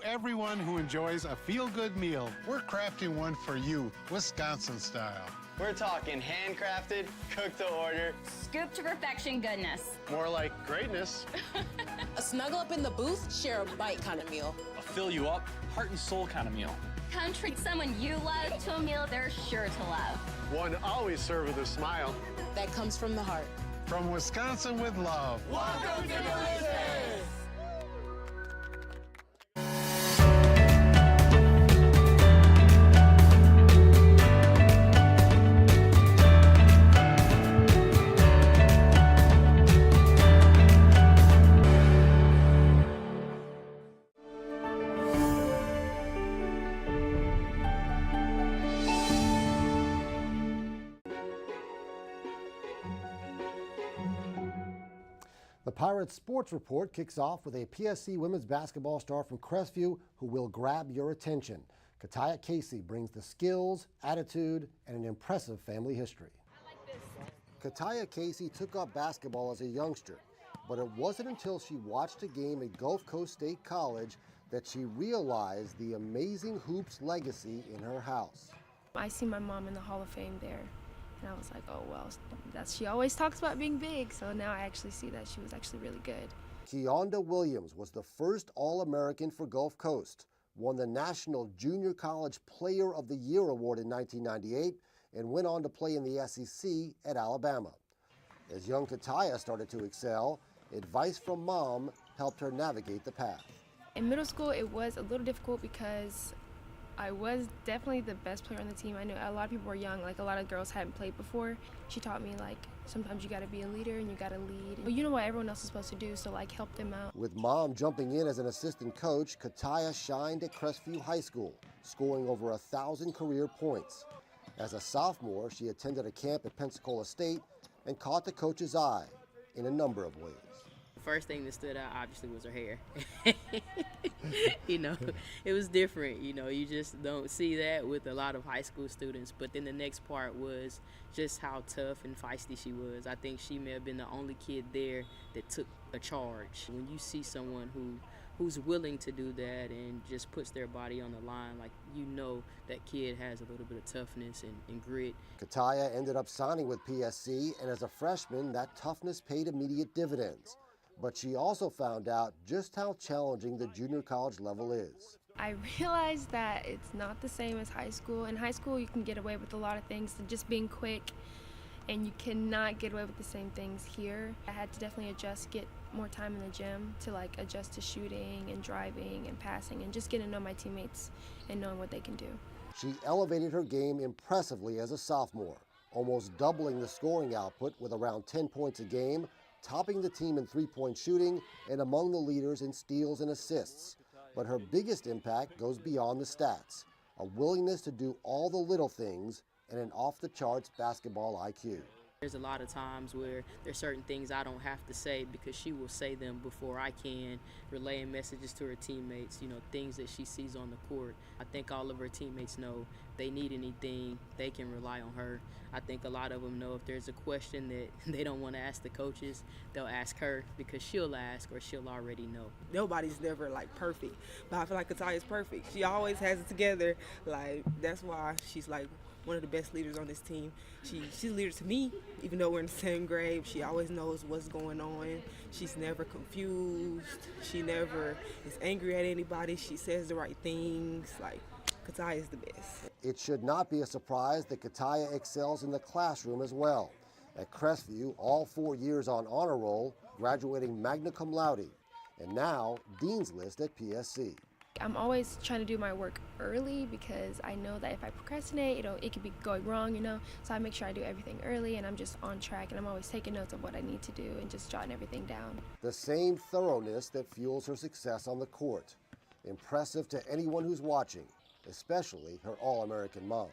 [SPEAKER 3] Everyone who enjoys a feel-good meal, we're crafting one for you, Wisconsin style.
[SPEAKER 4] We're talking handcrafted, cooked to order.
[SPEAKER 5] Scoop to perfection goodness.
[SPEAKER 3] More like greatness.
[SPEAKER 6] A snuggle up in the booth, share a bite kind of meal.
[SPEAKER 7] A fill you up, heart and soul kind of meal.
[SPEAKER 5] Come treat someone you love to a meal they're sure to love.
[SPEAKER 3] One always served with a smile.
[SPEAKER 6] That comes from the heart.
[SPEAKER 3] From Wisconsin with love.
[SPEAKER 2] Welcome to Delicious!
[SPEAKER 12] Pirates Sports Report kicks off with a PSC women's basketball star from Crestview who will grab your attention. Kataya Casey brings the skills, attitude, and an impressive family history. Kataya Casey took up basketball as a youngster, but it wasn't until she watched a game at Gulf Coast State College that she realized the amazing hoops legacy in her house.
[SPEAKER 13] I see my mom in the Hall of Fame there, and I was like, oh, well, she always talks about being big, so now I actually see that she was actually really good. Keonda Williams was the first All-American for Gulf Coast, won the National Junior College Player of the Year award in 1998, and went on to play in the SEC at Alabama. As young Kataya started to excel, advice from mom helped her navigate the path. In middle school, it was a little difficult because I was definitely the best player on the team. I know a lot of people were young, like a lot of girls hadn't played before. She taught me like sometimes you gotta be a leader and you gotta lead. But you know what everyone else is supposed to do, so like help them out. With mom jumping in as an assistant coach, Kataya shined at Crestview High School, scoring over 1,000 career points. As a sophomore, she attended a camp at Pensacola State and caught the coach's eye in a number of ways.
[SPEAKER 14] First thing that stood out obviously was her hair. You know, it was different. You know, you just don't see that with a lot of high school students. But then the next part was just how tough and feisty she was. I think she may have been the only kid there that took a charge. When you see someone who's willing to do that and just puts their body on the line, like, you know that kid has a little bit of toughness and grit. Kataya ended up signing with PSC, and as a freshman, that toughness paid immediate dividends. But she also found out just how challenging the junior college level is. I realized that it's not the same as high school. In high school, you can get away with a lot of things, just being quick, and you cannot get away with the same things here. I had to definitely adjust, get more time in the gym to like adjust to shooting and driving and passing and just getting to know my teammates and knowing what they can do. She elevated her game impressively as a sophomore, almost doubling the scoring output with around 10 points a game, topping the team in three-point shooting and among the leaders in steals and assists. But her biggest impact goes beyond the stats, a willingness to do all the little things and an off-the-charts basketball IQ. There's a lot of times where there's certain things I don't have to say because she will say them before I can, relaying messages to her teammates, you know, things that she sees on the court. I think all of her teammates know if they need anything, they can rely on her. I think a lot of them know if there's a question that they don't want to ask the coaches, they'll ask her because she'll ask or she'll already know.
[SPEAKER 15] Nobody's never like perfect, but I feel like Kataya's perfect. She always has it together. Like, that's why she's like one of the best leaders on this team. She's a leader to me, even though we're in the same grade. She always knows what's going on. She's never confused. She never is angry at anybody. She says the right things. Like, Kataya is the best. It should not be a surprise that Kataya excels in the classroom as well. At Crestview, all 4 years on honor roll, graduating magna cum laude, and now Dean's List at PSC. I'm always trying to do my work early because I know that if I procrastinate, it could be going wrong, you know. So I make sure I do everything early and I'm just on track and I'm always taking notes of what I need to do and just jotting everything down. The same thoroughness that fuels her success on the court. Impressive to anyone who's watching, especially her All-American mom.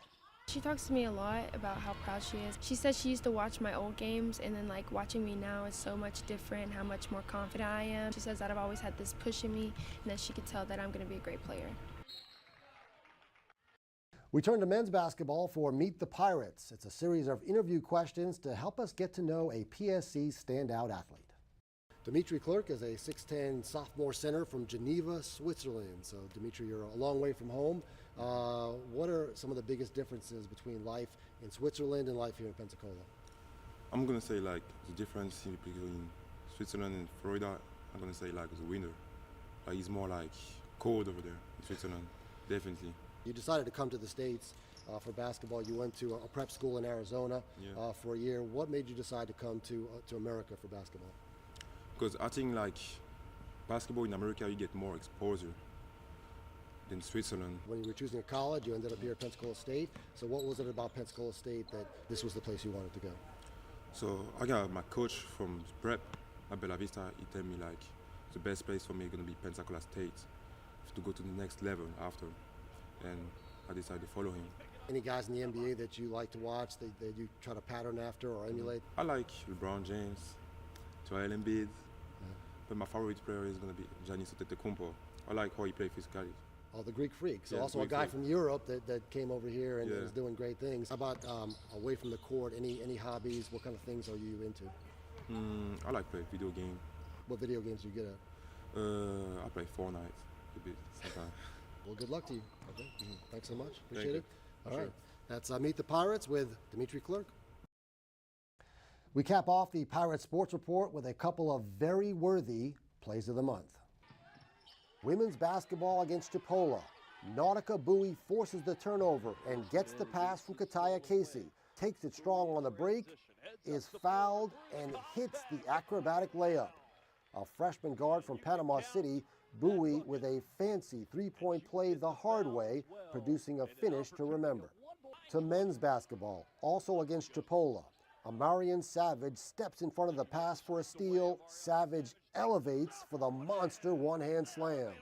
[SPEAKER 15] She talks to me a lot about how proud she is. She says she used to watch my old games and then like watching me now is so much different, how much more confident I am. She says that I've always had this push in me and that she could tell that I'm going to be a great player. We turn to men's basketball for Meet the Pirates. It's a series of interview questions to help us get to know a PSC standout athlete. Dimitri Clerc is a 6'10" sophomore center from Geneva, Switzerland. So, Dimitri, you're a long way from home. What are some of the biggest differences between life in Switzerland and life here in Pensacola?
[SPEAKER 16] I'm going to say, like, the difference between Switzerland and Florida, I'm going to say, like, the winter. Like, it's more, like, cold over there in Switzerland, definitely. You decided to come to the States for basketball. You went to a prep school in Arizona for a year. What made you decide to come to America for basketball? Because I think, like, basketball in America, you get more exposure than Switzerland. When you were choosing a college, you ended up here at Pensacola State. So what was it about Pensacola State that this was the place you wanted to go? So I got my coach from prep at Bella Vista. He told me, like, the best place for me is going to be Pensacola State to go to the next level after. And I decided to follow him. Any guys in the NBA that you like to watch, that you try to pattern after or emulate? I like LeBron James, Joel Embiid, but my favorite player is going to be Giannis Antetokounmpo. I like how he plays physically.
[SPEAKER 12] Oh, the Greek Freak. So
[SPEAKER 16] Yeah,
[SPEAKER 12] also
[SPEAKER 16] Greek
[SPEAKER 12] a guy
[SPEAKER 16] Freak.
[SPEAKER 12] from Europe that came over here and
[SPEAKER 16] Yeah.
[SPEAKER 12] is doing great things. How about away from the court? Any hobbies? What kind of things are you into?
[SPEAKER 16] I like play video game.
[SPEAKER 12] What video games do you get at?
[SPEAKER 16] I play Fortnite a bit sometimes.
[SPEAKER 12] Well, good luck to you. Okay. Thanks so much.
[SPEAKER 16] Thank
[SPEAKER 12] Appreciate
[SPEAKER 16] you.
[SPEAKER 12] it. All
[SPEAKER 16] Sure.
[SPEAKER 12] right. That's Meet the Pirates with Dimitri Clerk. We cap off the Pirates Sports Report with a couple of very worthy plays of the month. Women's basketball against Chipola. Nautica Bowie forces the turnover and gets the pass from Kataya Casey. Takes it strong on the break, is fouled, and hits the acrobatic layup. A freshman guard from Panama City, Bowie with a fancy three-point play the hard way, producing a finish to remember. To men's basketball, also against Chipola. Amarian Savage steps in front of the pass for a steal. Savage elevates for the monster one-hand slam.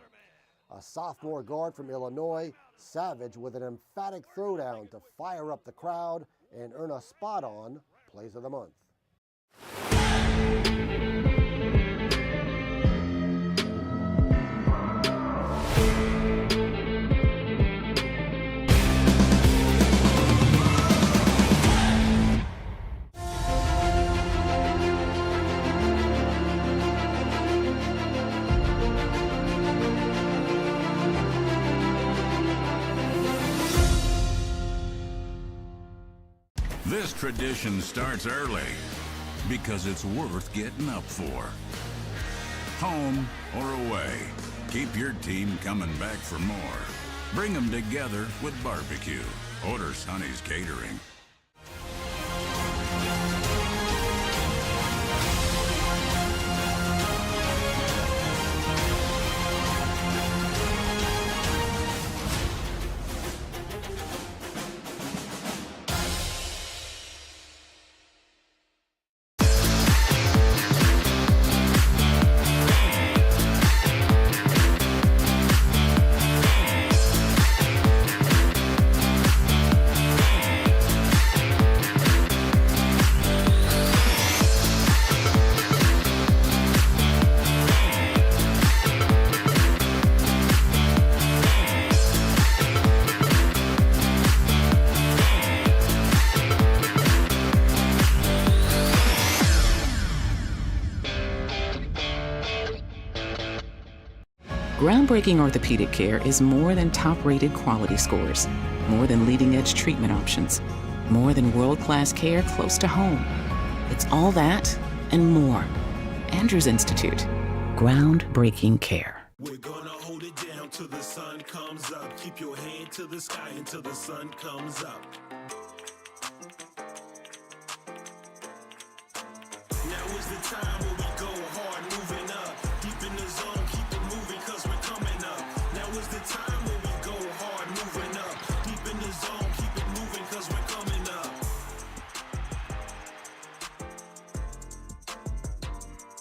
[SPEAKER 12] A sophomore guard from Illinois, Savage with an emphatic throwdown to fire up the crowd and earn a spot on Plays of the Month.
[SPEAKER 11] This tradition starts early because it's worth getting up for. Home or away, keep your team coming back for more. Bring them together with barbecue. Order Sonny's Catering.
[SPEAKER 1] Groundbreaking orthopedic care is more than top-rated quality scores, more than leading-edge treatment options, more than world-class care close to home. It's all that and more. Andrews Institute. Groundbreaking care.
[SPEAKER 2] We're gonna hold it down till the sun comes up. Keep your hand to the sky until the sun comes up. Now is the time where we go hard, moving up. Deep in the zone, keep it moving cause we're coming up. Now is the time where we go hard, moving up. Deep in the zone, keep it moving cause we're coming up.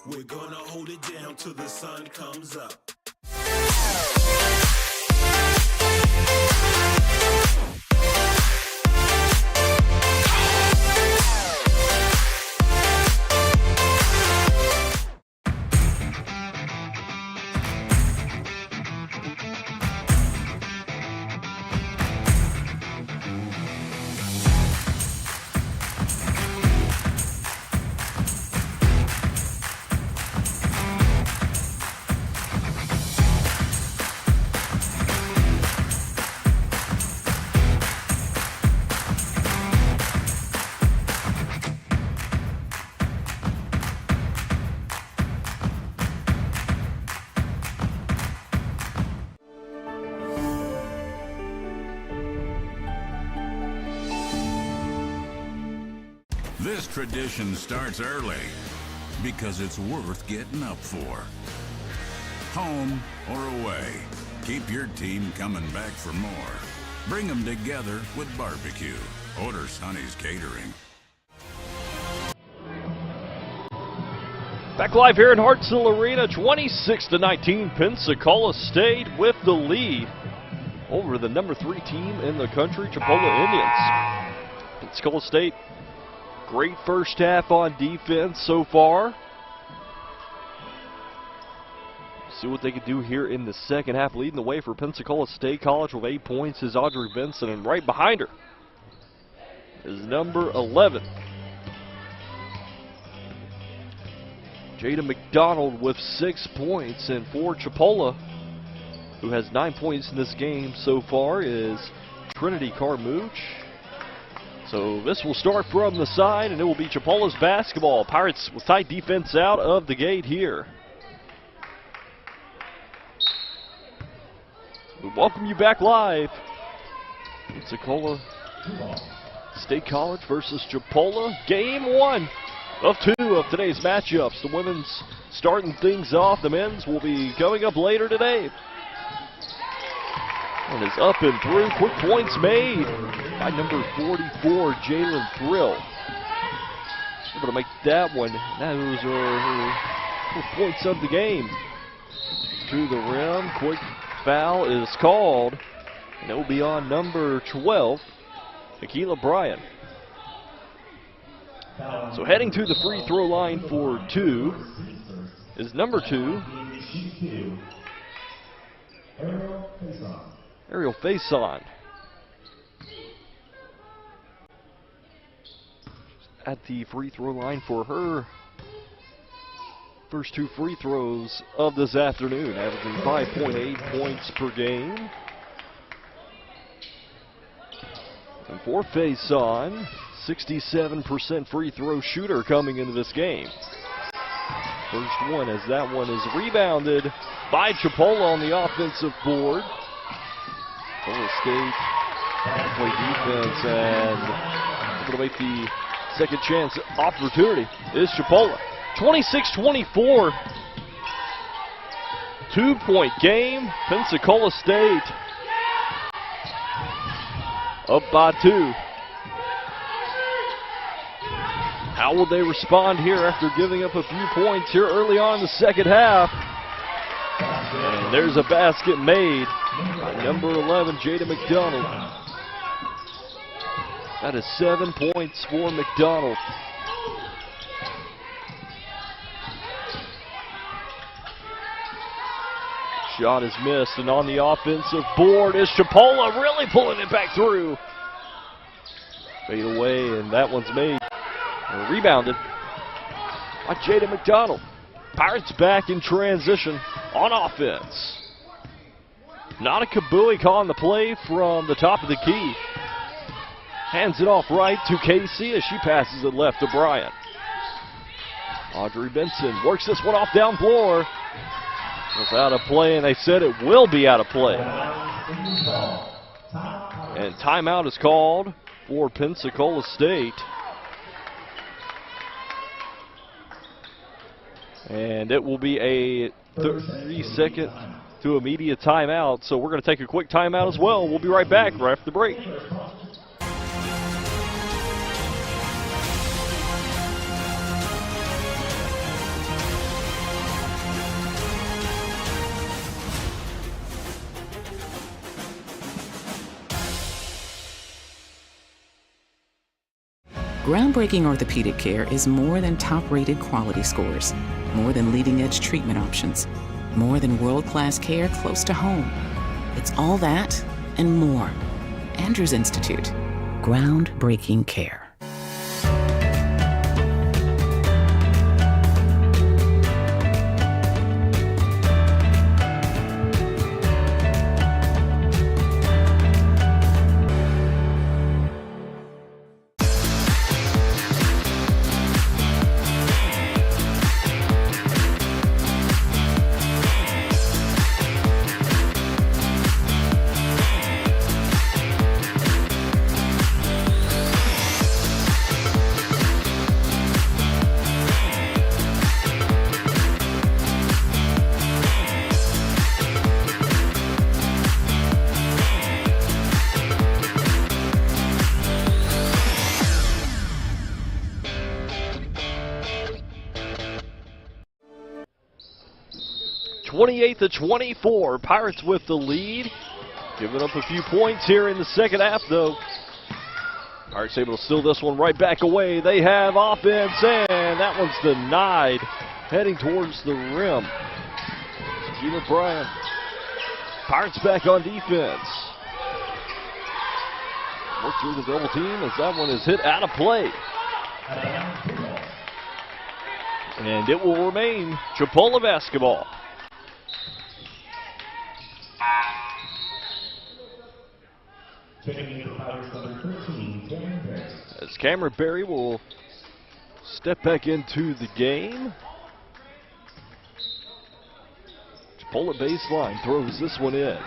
[SPEAKER 2] We're gonna hold it down till the sun comes up.
[SPEAKER 11] This tradition starts early because it's worth getting up for. Home or away, keep your team coming back for more. Bring them together with barbecue. Order Sonny's Catering.
[SPEAKER 8] Back live here in Hartselle Arena, 26-19, Pensacola State with the lead over the number 3 team in the country, Chipola Indians. Pensacola State, great first half on defense so far. See what they can do here in the second half. Leading the way for Pensacola State College with 8 points is Audrey Benson, and right behind her is number 11, Jada McDonald with 6 points. And for Chipola, who has 9 points in this game so far, is Trinity Carmouche. So this will start from the side, and it will be Chipola's basketball. Pirates with tight defense out of the gate here. We welcome you back live. Pensacola State College versus Chipola. Game 1 of 2 of today's matchups. The women's starting things off. The men's will be coming up later today. And is up and through. Quick points made by number 44, Jalen Thrill. Able to make that one. Those are her 4 points of the game. To the rim. Quick foul is called. And it will be on number 12, Akila Bryan. So heading to the free throw line for 2 is number 2, Ariel Faison. At the free throw line for her first 2 free throws of this afternoon, averaging 5.8 points per game. And for Faison, 67% free throw shooter coming into this game. First one, as that one is rebounded by Chipola on the offensive board. Chipola State play defense, and able to make the second chance opportunity is Chipola. 26-24, 2-point game. Pensacola State up by 2. How will they respond here after giving up a few points here early on in the second half? And there's a basket made by number 11, Jada McDonald. That is 7 points for McDonald. Shot is missed, and on the offensive board is Chipola, really pulling it back through. Fade away, and that one's made. And rebounded by Jada McDonald. Pirates back in transition on offense. Nana Kabui calling the play from the top of the key. Hands it off right to Casey as she passes it left to Bryant. Audrey Benson works this one off down floor. It's out of play, and they said it will be out of play. And timeout is called for Pensacola State. And it will be a 30-second to immediate timeout. So we're going to take a quick timeout as well. We'll be right back right after the break.
[SPEAKER 1] Groundbreaking orthopedic care is more than top-rated quality scores, more than leading-edge treatment options, more than world-class care close to home. It's all that and more. Andrews Institute. Groundbreaking care.
[SPEAKER 8] To 24, Pirates with the lead. Giving up a few points here in the second half, though. Pirates able to steal this one right back away. They have offense, and that one's denied, heading towards the rim. Keelan Bryant. Pirates back on defense. Look through the double team as that one is hit out of play. And it will remain Chipola basketball. As Cameron Berry will step back into the game. Chipola baseline throws this one in.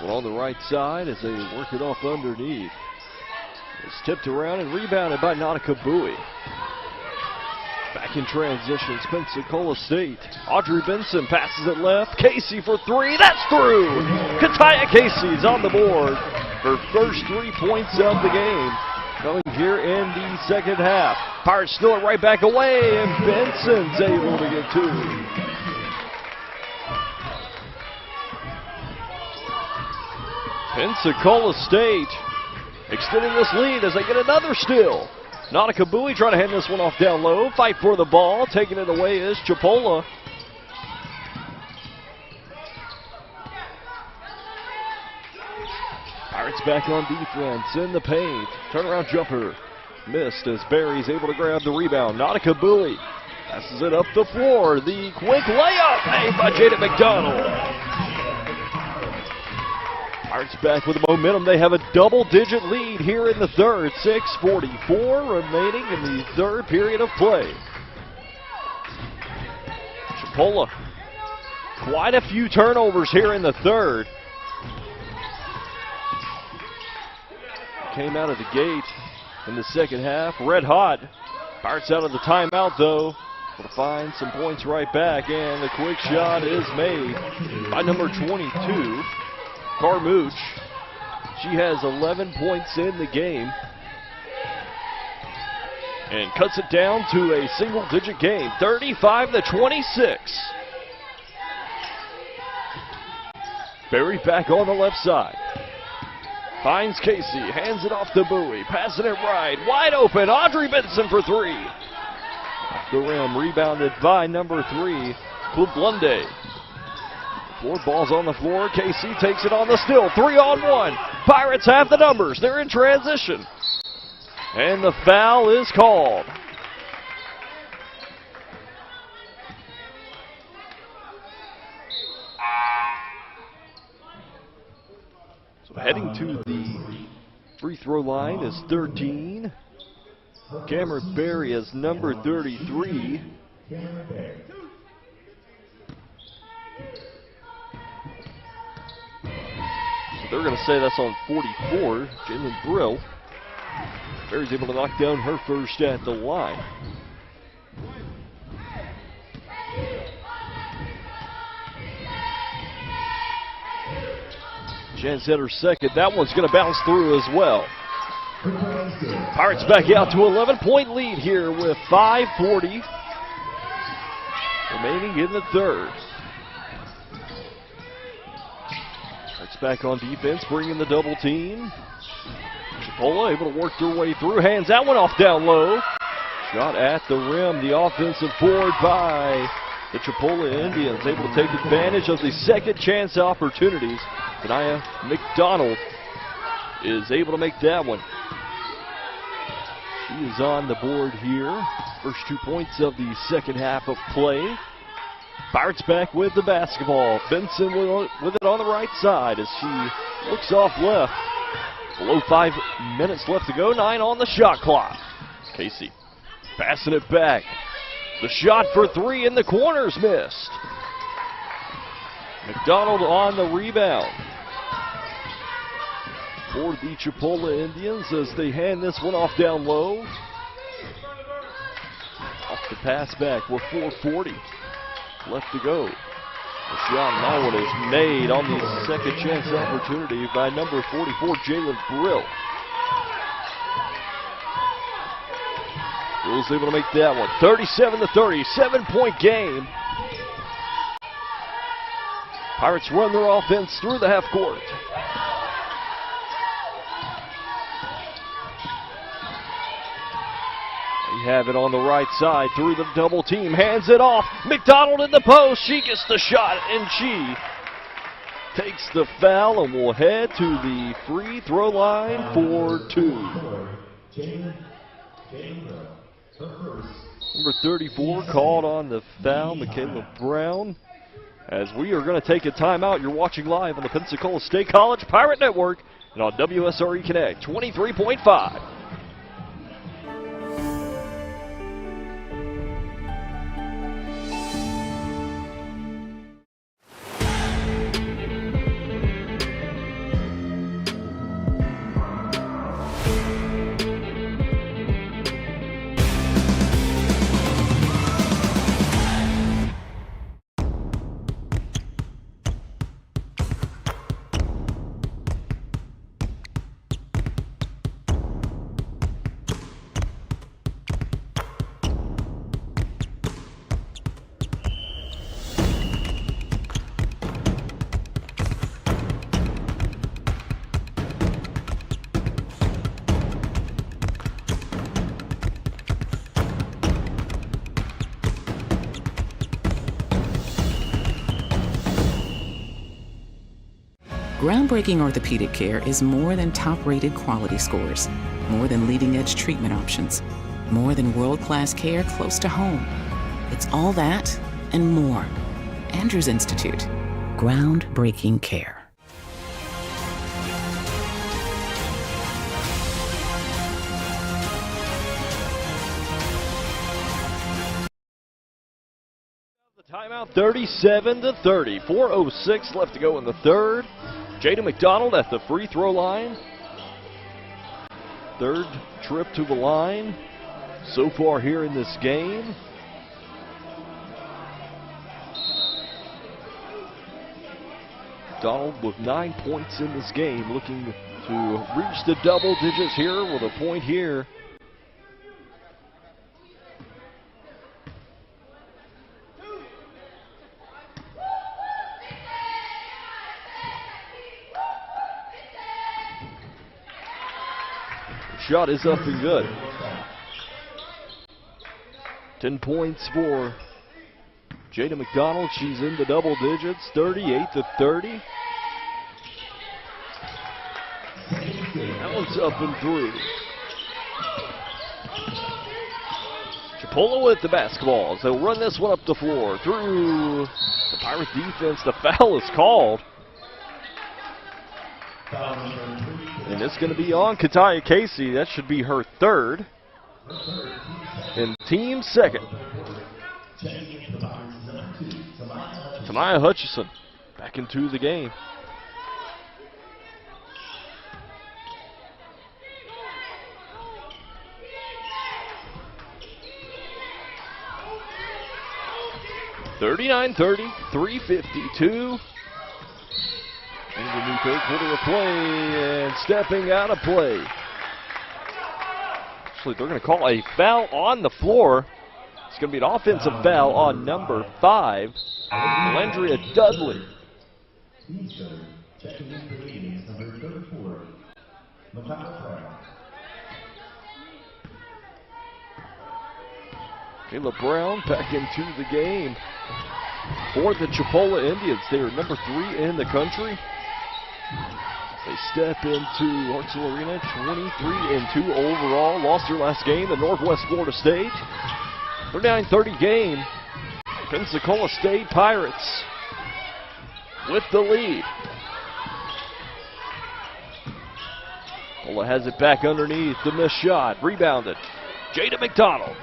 [SPEAKER 8] One on the right side as they work it off underneath. It's tipped around and rebounded by Nautica Bowie. Back in transition, Pensacola State. Audrey Benson passes it left. Casey for three. That's through. Kataya Casey's on the board. Her first 3 points of the game coming here in the second half. Pirates steal it right back away, and Benson's able to get two. Pensacola State extending this lead as they get another steal. Nautica Bowie trying to hand this one off down low. Fight for the ball. Taking it away is Chipola. Pirates back on defense in the paint. Turnaround jumper missed as Barry's able to grab the rebound. Nautica Bowie passes it up the floor. The quick layup made by Jada McDonald. Pirates back with the momentum. They have a double-digit lead here in the third. 6:44 remaining in the third period of play. Chipola, quite a few turnovers here in the third. Came out of the gate in the second half, red hot. Pirates out of the timeout though. Will find some points right back, and the quick shot is made by number 22. Carmouche. She has 11 points in the game and cuts it down to a single-digit game, 35-26. Barry back on the left side. Finds Casey, hands it off to Bowie, passing it right, wide open, Audrey Benson for three. Off the rim, rebounded by number 3, Klublunde. 4 balls on the floor. KC takes it on the steal. 3-on-1. Pirates have the numbers. They're in transition. And the foul is called. So heading to the free throw line is 13. Cameron Berry is number 33. They're going to say that's on 44, Jalen Brill. Barry's able to knock down her first at the line. Chance at her second. That one's going to bounce through as well. Pirates back out to 11-point lead here with 5:40 remaining in the third. Back on defense, bringing the double team. Chipola able to work their way through. Hands that one off down low. Shot at the rim. The offensive board by the Chipola Indians. Able to take advantage of the second chance opportunities. Kanaya McDonald is able to make that one. She is on the board here. First 2 points of the second half of play. Pirates back with the basketball. Benson with it on the right side as she looks off left. Below 5 minutes left to go. 9 on the shot clock. Casey passing it back. The shot for 3 in the corners missed. McDonald on the rebound for the Chipola Indians as they hand this one off down low. Off the pass back with 4:40 left to go. The shot now one is made on the second chance opportunity by number 44, Jalen Brill. Brill's able to make that one. 37-30, 7-point game. Pirates run their offense through the half court. have it on the right side through the double team. Hands it off. McDonald in the post. She gets the shot, and she takes the foul and will head to the free throw line for 2. Number 34 called on the foul, Michaela Brown. As we are going to take a timeout, you're watching live on the Pensacola State College Pirate Network and on WSRE Connect 23.5.
[SPEAKER 1] Groundbreaking orthopedic care is more than top-rated quality scores, more than leading-edge treatment options, more than world-class care close to home. It's all that and more. Andrews Institute. Groundbreaking care.
[SPEAKER 8] Timeout 37-30. 4:06 left to go in the third. Jada McDonald at the free throw line. Third trip to the line so far here in this game. McDonald with 9 points in this game, looking to reach the double digits here with a point here. Shot is up and good. 10 points for Jada McDonald. She's in the double digits, 38-30. That one's up and through. Chipola with the basketball. They'll run this one up the floor through the Pirate defense. The foul is called. And it's going to be on Kataya Casey. That should be her third. And team second. Tamaya Hutchison back into the game. (39-30), 3:52. In the new third quarter of play, and stepping out of play. Actually, they're going to call a foul on the floor. It's going to be an offensive foul on number 5, Landria Dudley. Kayla Brown back into the game for the Chipola Indians. They are number 3 in the country. They step into Hartselle Arena 23-2 overall. Lost their last game to Northwest Florida State. 39-30 game. Pensacola State Pirates with the lead. Ola has it back underneath. The missed shot. Rebounded. Jada McDonald.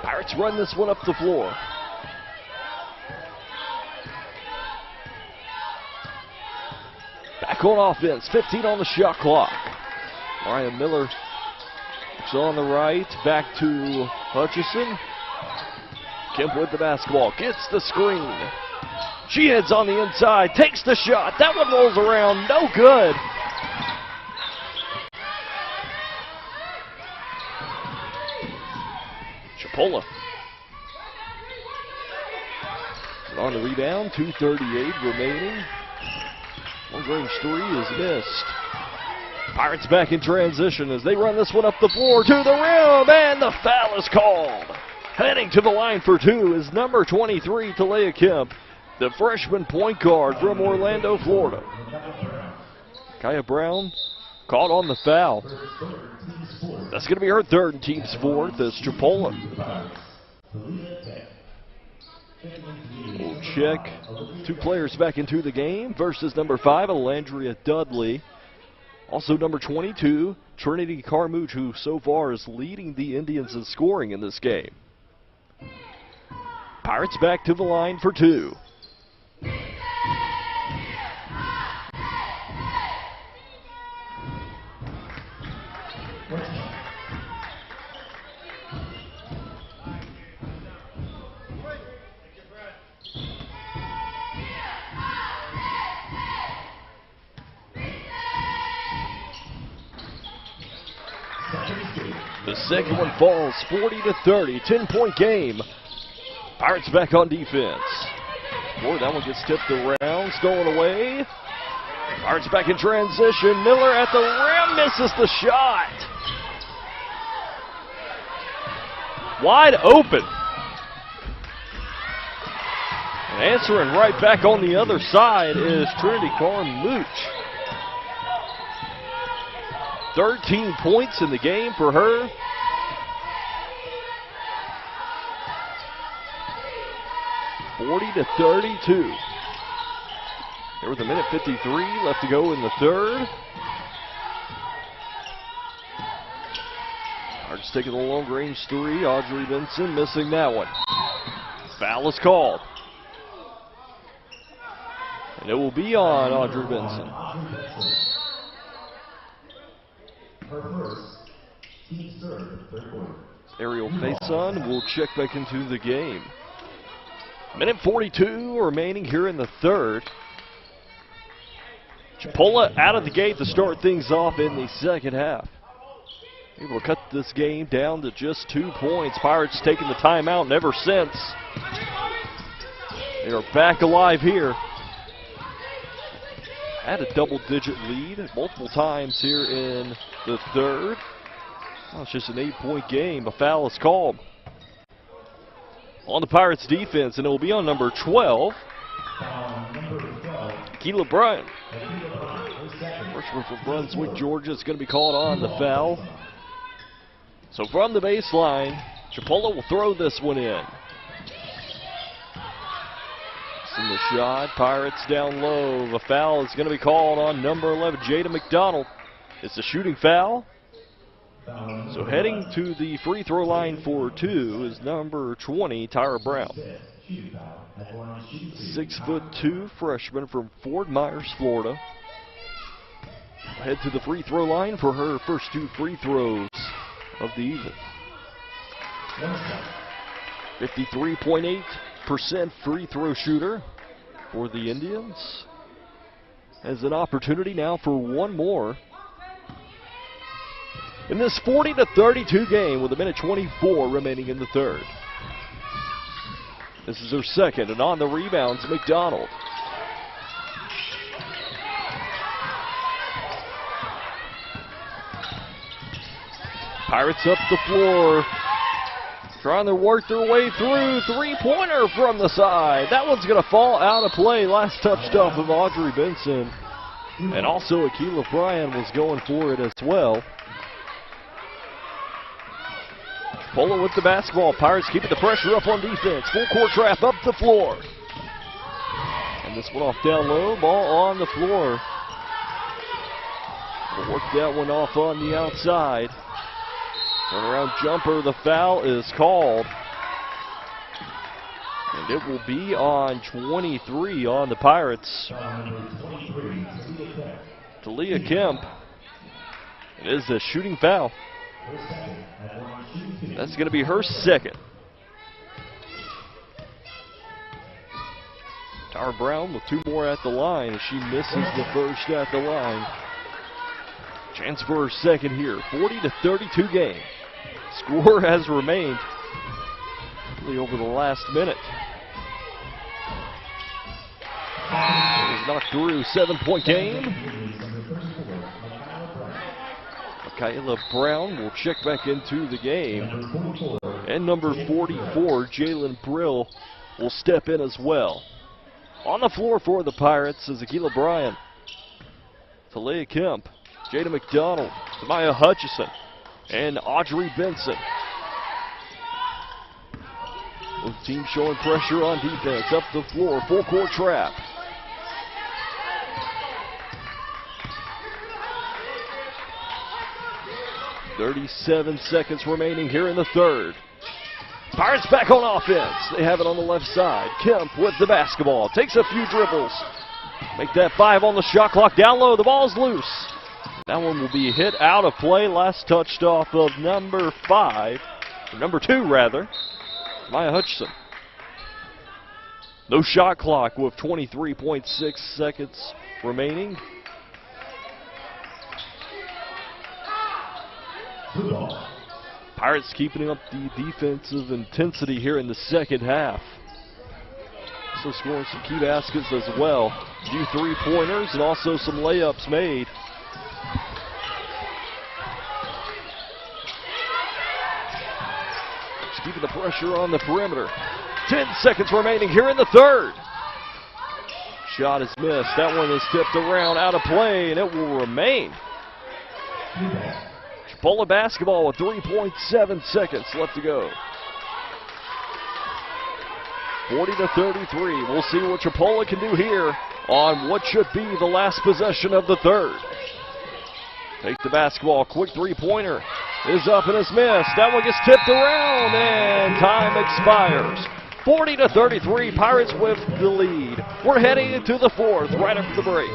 [SPEAKER 8] Pirates run this one up the floor. Back on offense, 15 on the shot clock. Ryan Miller is on the right, back to Hutchison. Kemp with the basketball, gets the screen. She heads on the inside, takes the shot. That one rolls around, no good. Chipola. On the rebound, 2:38 remaining. Long-range three is missed. Pirates back in transition as they run this one up the floor to the rim, and the foul is called. Heading to the line for two is number 23, Talia Kemp, the freshman point guard from Orlando, Florida. Kaya Brown caught on the foul. That's going to be her third and team's fourth as Chipola will check two players back into the game versus number 5, Alandria Dudley. Also number 22, Trinity Carmouche, who so far is leading the Indians in scoring in this game. Pirates back to the line for two. The second one falls 40-30, 10-point game. Pirates back on defense. Boy, that one gets tipped around, stolen away. Pirates back in transition. Miller at the rim misses the shot. Wide open. And answering right back on the other side is Trinity Carmouche. 13 points in the game for her. (40-32). There was a minute 53 left to go in the third. Pirates taking the long range three. Audrey Benson missing that one. Foul is called. And it will be on Audrey Benson. Ariel Faison will check back into the game. Minute 42 remaining here in the third. Chipola out of the gate to start things off in the second half. Able to cut this game down to just 2 points. Pirates taking the timeout, and ever since they are back alive here. Had a double-digit lead multiple times here in the third. Well, it's just an 8-point game. A foul is called on the Pirates defense, and it will be on number 12, Keila Bryant. Freshman from Brunswick, Georgia, is going to be called on the foul. So from the baseline, Chipola will throw this one in. In the shot, Pirates down low. The foul is going to be called on number 11, Jada McDonald. It's a shooting foul. So heading to the free throw line for two is number 20, Tyra Brown. 6'2" freshman from Fort Myers, Florida. Head to the free throw line for her first 2 free throws of the evening. 53.8% free throw shooter for the Indians. Has an opportunity now for one more in this 40-32 game with a minute 24 remaining in the third. This is her second, and on the rebounds, McDonald. Pirates up the floor, trying to work their way through. Three-pointer from the side. That one's going to fall out of play. Last touched off of Audrey Benson. And also Keila Bryan was going for it as well. Polo with the basketball. Pirates keeping the pressure up on defense. Full court trap up the floor. And this one off down low. Ball on the floor. We'll work that one off on the outside. Turnaround jumper. The foul is called. And it will be on 23 on the Pirates. Talia Kemp. It is a shooting foul. That's going to be her second. Tyra Brown with 2 more at the line as she misses the first at the line. Chance for her second here. 40-32 game. Score has remained really over the last minute. It was knocked through. 7-point game. Kayla Brown will check back into the game. And number 44, Jalen Brill, will step in as well. On the floor for the Pirates is Akila Bryan, Talia Kemp, Jada McDonald, Samaya Hutchison, and Audrey Benson. Both teams showing pressure on defense. Up the floor, full court trap. .37 seconds remaining here in the third. Pirates back on offense. They have it on the left side. Kemp with the basketball. Takes a few dribbles. Make that 5 on the shot clock. Down low, the ball's loose. That one will be hit out of play. Last touched off of number 5, or number 2 rather, Maya Hutchison. No shot clock with 23.6 seconds remaining. Pirates keeping up the defensive intensity here in the second half. Also scoring some key baskets as well. A few three-pointers and also some layups made. Just keeping the pressure on the perimeter. 10 seconds remaining here in the third. Shot is missed. That one is tipped around out of play, and it will remain. Chipola basketball with 3.7 seconds left to go. 40-33. We'll see what Chipola can do here on what should be the last possession of the third. Take the basketball. Quick three-pointer is up and is missed. That one gets tipped around, and time expires. 40-33. Pirates with the lead. We're heading into the fourth right after the break.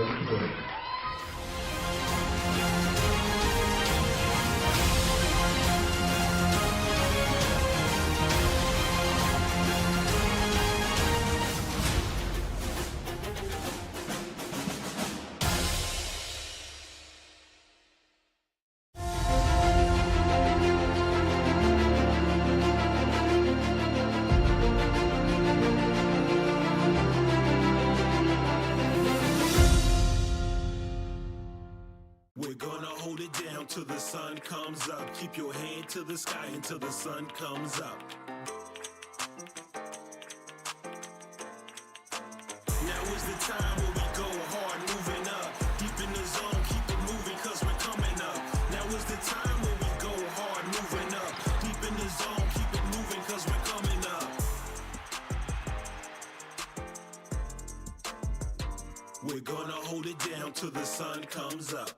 [SPEAKER 2] We're gonna hold it down till the sun comes up. Keep your hand to the sky until the sun comes up. Now is the time where we go hard, moving up. Deep in the zone, keep it moving cause we're coming up. Now is the time where we go hard, moving up. Deep in the zone, keep it moving cause we're coming up. We're gonna hold it down till the sun comes up.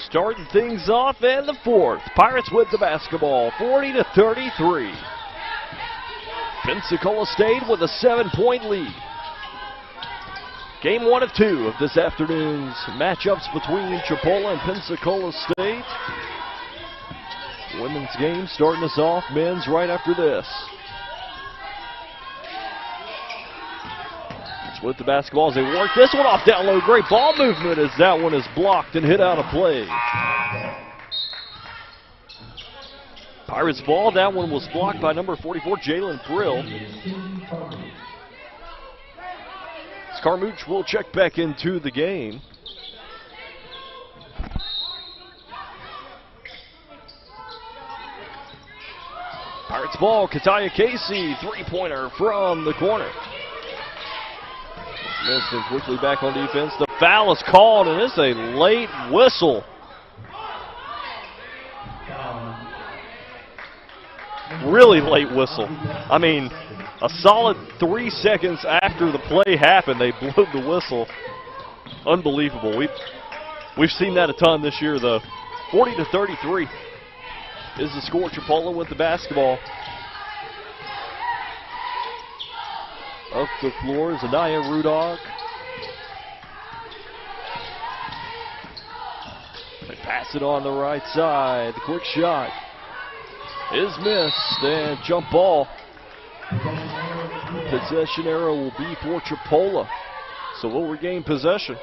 [SPEAKER 8] Starting things off in the fourth. Pirates with the basketball, 40-33. Pensacola State with a 7-point lead. Game 1 of 2 of this afternoon's matchups between Chipola and Pensacola State. Women's game starting us off, men's right after this. With the basketball as they work this one off down low. Great ball movement as that one is blocked and hit out of play. Pirates ball. That one was blocked by number 44, Jalen Brill. Scarmouche will check back into the game. Pirates ball. Kataya Casey, three-pointer from the corner. Winston quickly back on defense. The foul is called, and it's a late whistle. Really late whistle. I mean, a solid 3 seconds after the play happened, they blew the whistle. Unbelievable. We've seen that a ton this year, though. 40-33 is the score. Chipola with the basketball. Up the floor is Anaya Rudog. They pass it on the right side. The quick shot is missed, and jump ball. Possession arrow will be for Chipola, so we'll regain possession.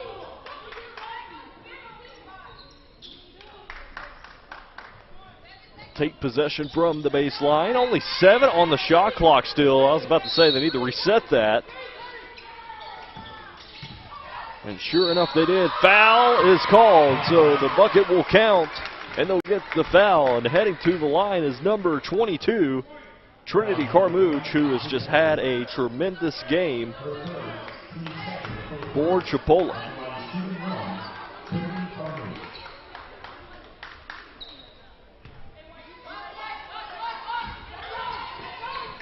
[SPEAKER 8] Take possession from the baseline. Only 7 on the shot clock still. I was about to say they need to reset that. And sure enough they did. Foul is called, so the bucket will count, and they'll get the foul. And heading to the line is number 22, Trinity Carmouche, who has just had a tremendous game for Chipola.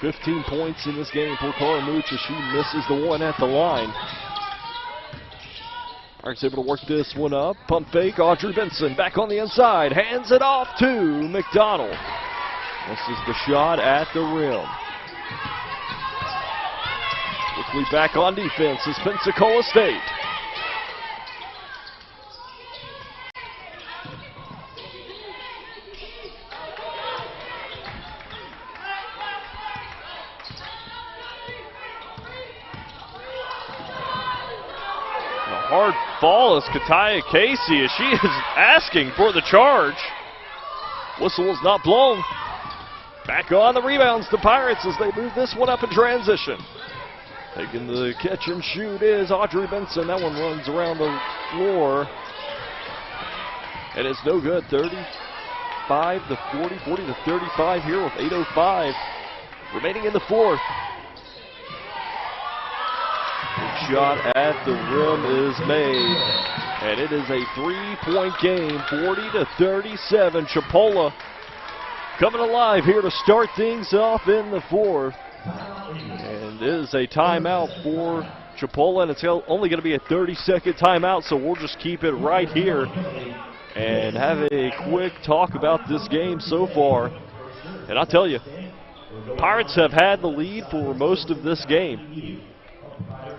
[SPEAKER 8] 15 points in this game for Carmouche as she misses the one at the line. Pirates able to work this one up. Pump fake, Audrey Benson back on the inside. Hands it off to McDonald. Misses the shot at the rim. Quickly back on defense is Pensacola State. Hard fall is Kataya Casey as she is asking for the charge. Whistle is not blown. Back on the rebounds, the Pirates as they move this one up in transition. Taking the catch and shoot is Audrey Benson. That one runs around the floor. And it's no good. 35 to 40, 40 to 35 here with 8:05 remaining in the fourth. Shot at the rim is made, and it is a 3-point game, 40 to 37. Chipola coming alive here to start things off in the fourth. And it is a timeout for Chipola, and it's only going to be a 30-second timeout, so we'll just keep it right here and have a quick talk about this game so far. And I'll tell you, Pirates have had the lead for most of this game,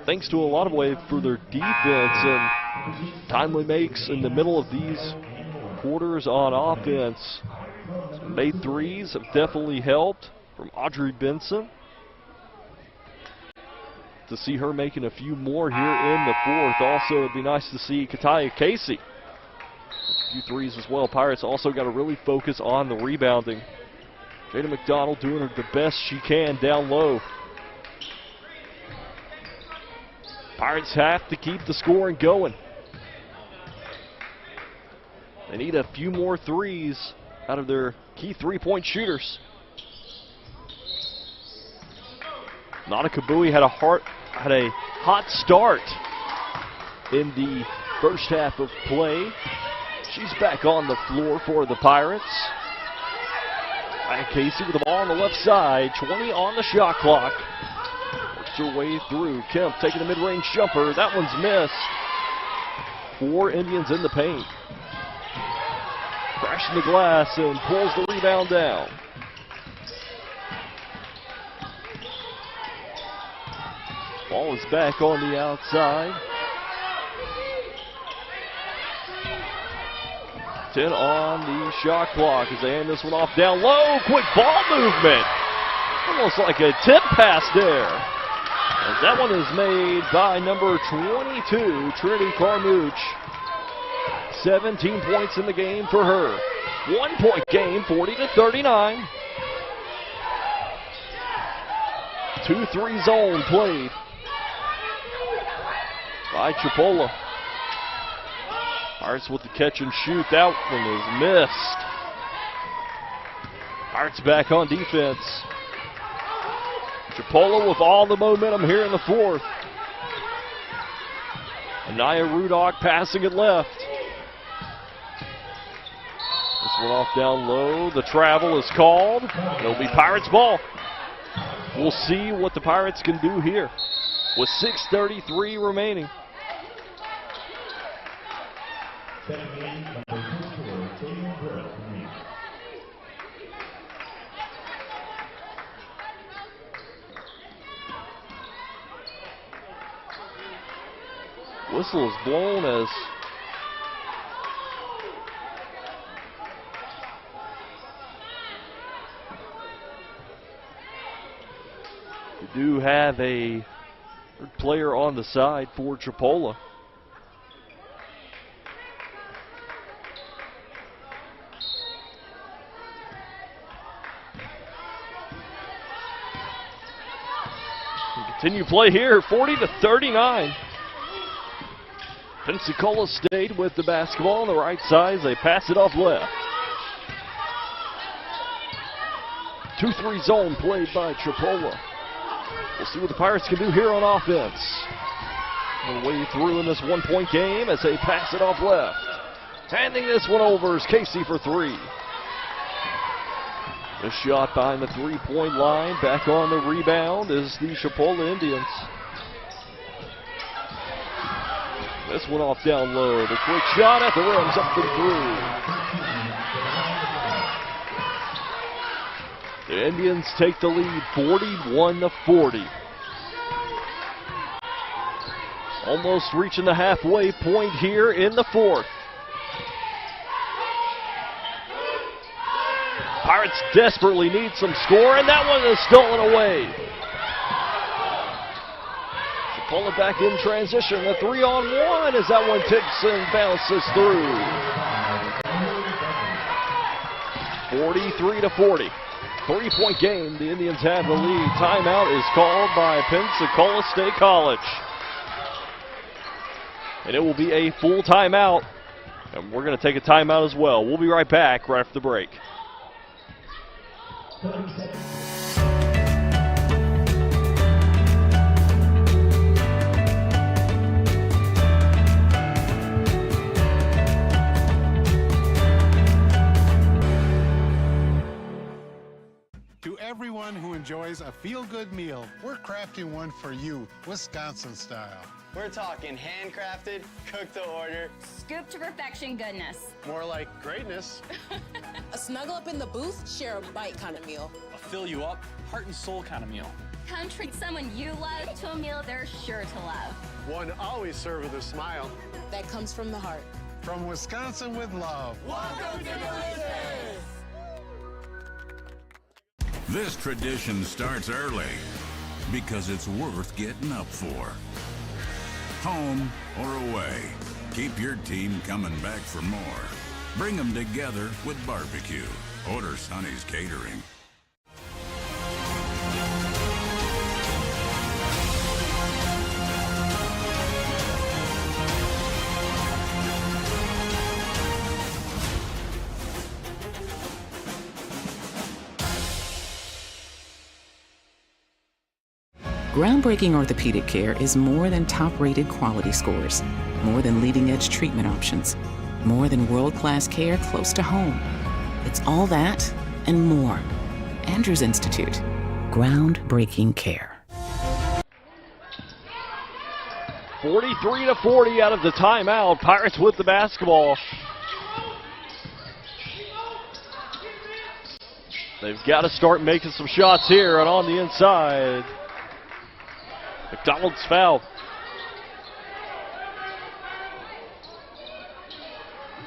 [SPEAKER 8] thanks to a lot of way for their defense and timely makes in the middle of these quarters on offense. Some made threes have definitely helped from Audrey Benson. To see her making a few more here in the fourth. Also, it'd be nice to see Kataya Casey. A few threes as well. Pirates also got to really focus on the rebounding. Jada McDonald doing the best she can down low. Pirates have to keep the scoring going. They need a few more threes out of their key three-point shooters. Nana Kabui had a hot start in the first half of play. She's back on the floor for the Pirates. Ryan Casey with the ball on the left side. 20 on the shot clock. Her way through. Kemp taking the mid-range jumper. That one's missed. 4 Indians in the paint. Crashing the glass and pulls the rebound down. Ball is back on the outside. 10 on the shot clock as they hand this one off down low. Quick ball movement. Almost like a tip pass there. As that one is made by number 22, Trinity Carmouche. 17 points in the game for her. 1-point game, 40 to 39. 2-3 zone played by Chipola. Pirates with the catch and shoot. That one is missed. Pirates back on defense. Chipola with all the momentum here in the fourth. Anaya Rudog passing it left. This one off down low. The travel is called. It'll be Pirates ball. We'll see what the Pirates can do here with 6:33 remaining. Whistle is blown as we do have a player on the side for Chipola. Continue play here, 40-39. Pensacola State with the basketball on the right side as they pass it off left. 2-3 zone played by Chipola. We'll see what the Pirates can do here on offense. The way through in this one-point game as they pass it off left. Handing this one over is Casey for three. The shot behind the three-point line. Back on the rebound is the Chipola Indians. This one off down low. The quick shot at the rims, up and through. The Indians take the lead 41-40. Almost reaching the halfway point here in the fourth. Pirates desperately need some score, and that one is stolen away. Pull it back in transition. A 3-on-1 as that one tips and bounces through. 43-40. 3-point game. The Indians have the lead. Timeout is called by Pensacola State College. And it will be a full timeout. And we're going to take a timeout as well. We'll be right back right after the break.
[SPEAKER 3] To everyone who enjoys a feel-good meal, we're crafting one for you, Wisconsin style.
[SPEAKER 4] We're talking handcrafted, cooked to order.
[SPEAKER 5] Scoop to perfection goodness.
[SPEAKER 3] More like greatness.
[SPEAKER 6] A snuggle up in the booth, share a bite kind of meal.
[SPEAKER 7] A fill you up, heart and soul kind of meal.
[SPEAKER 5] Come treat someone you love to a meal they're sure to love.
[SPEAKER 3] One always served with a smile.
[SPEAKER 6] That comes from the heart.
[SPEAKER 3] From Wisconsin with love.
[SPEAKER 2] Welcome to Delicious!
[SPEAKER 11] This tradition starts early because it's worth getting up for. Home or away, keep your team coming back for more. Bring them together with barbecue. Order Sonny's Catering.
[SPEAKER 1] Groundbreaking orthopedic care is more than top-rated quality scores, more than leading-edge treatment options, more than world-class care close to home. It's all that and more. Andrews Institute. Groundbreaking care.
[SPEAKER 8] 43-40 out of the timeout. Pirates with the basketball. They've got to start making some shots here and on the inside. McDonald's foul.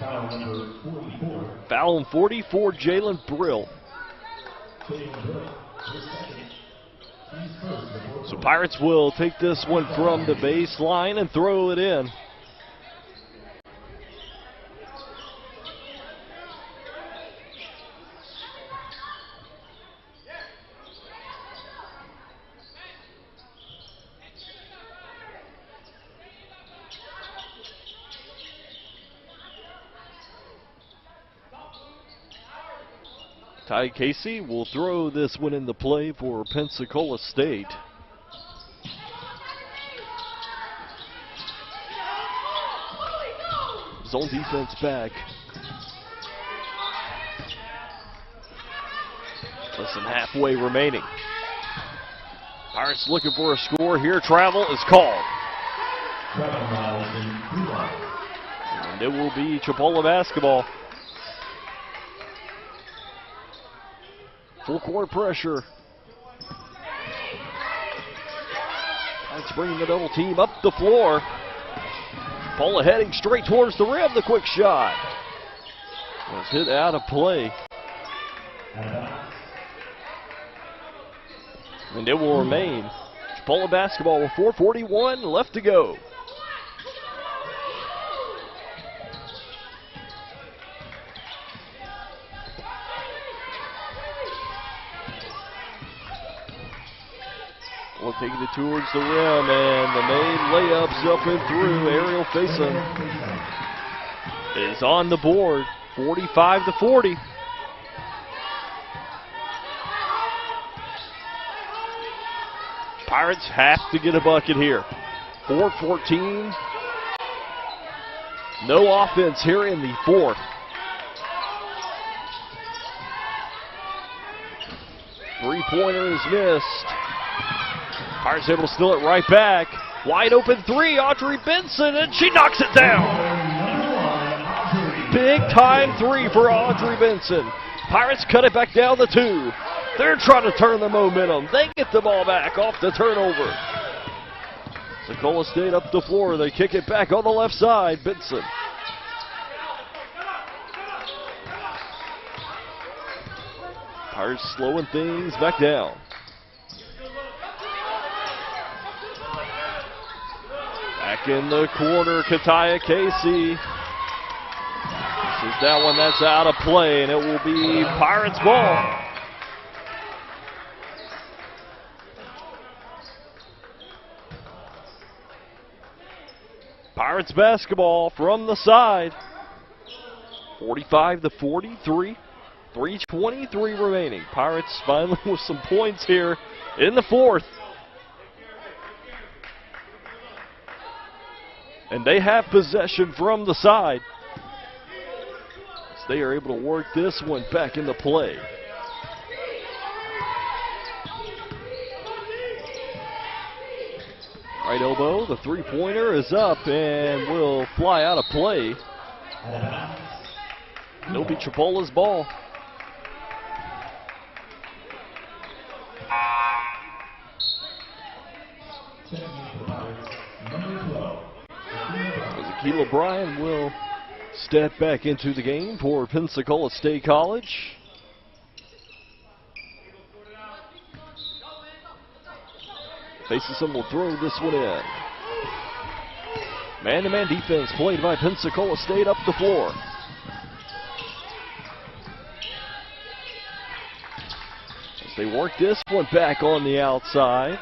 [SPEAKER 9] Foul number 44.
[SPEAKER 8] Foul on 44, Jalen Brill. So Pirates will take this one from the baseline and throw it in. Ty Casey will throw this one in the play for Pensacola State. Zone defense back. Less than halfway remaining. Pirates looking for a score here. Travel is called. And it will be Chipola basketball. Full court pressure. Pirates bringing the double team up the floor. Chipola heading straight towards the rim. The quick shot was hit out of play. And it will remain Chipola basketball with 4:41 left to go. Well, taking it towards the rim, and the made layups up and through. Ariel Faison is on the board, 45-40. Pirates have to get a bucket here. 4:14. No offense here in the fourth. Three-pointer is missed. Pirates able to steal it right back. Wide open three, Audrey Benson, and she knocks it down. Big time three for Audrey Benson. Pirates cut it back down to 2. They're trying to turn the momentum. They get the ball back off the turnover. Pensacola State up the floor. They kick it back on the left side. Benson. Pirates slowing things back down. Back in the corner, Kataya Casey. This is that one that's out of play, and it will be Pirates ball. Pirates basketball from the side. 45-43. 3:23 remaining. Pirates finally with some points here in the fourth. And they have possession from the side. They are able to work this one back into play. Right elbow, the three-pointer is up and will fly out of play. It'll be Chipola's ball. Keila Bryan will step back into the game for Pensacola State College. Faison will throw this one in. Man-to-man defense played by Pensacola State up the floor. As they work this one back on the outside.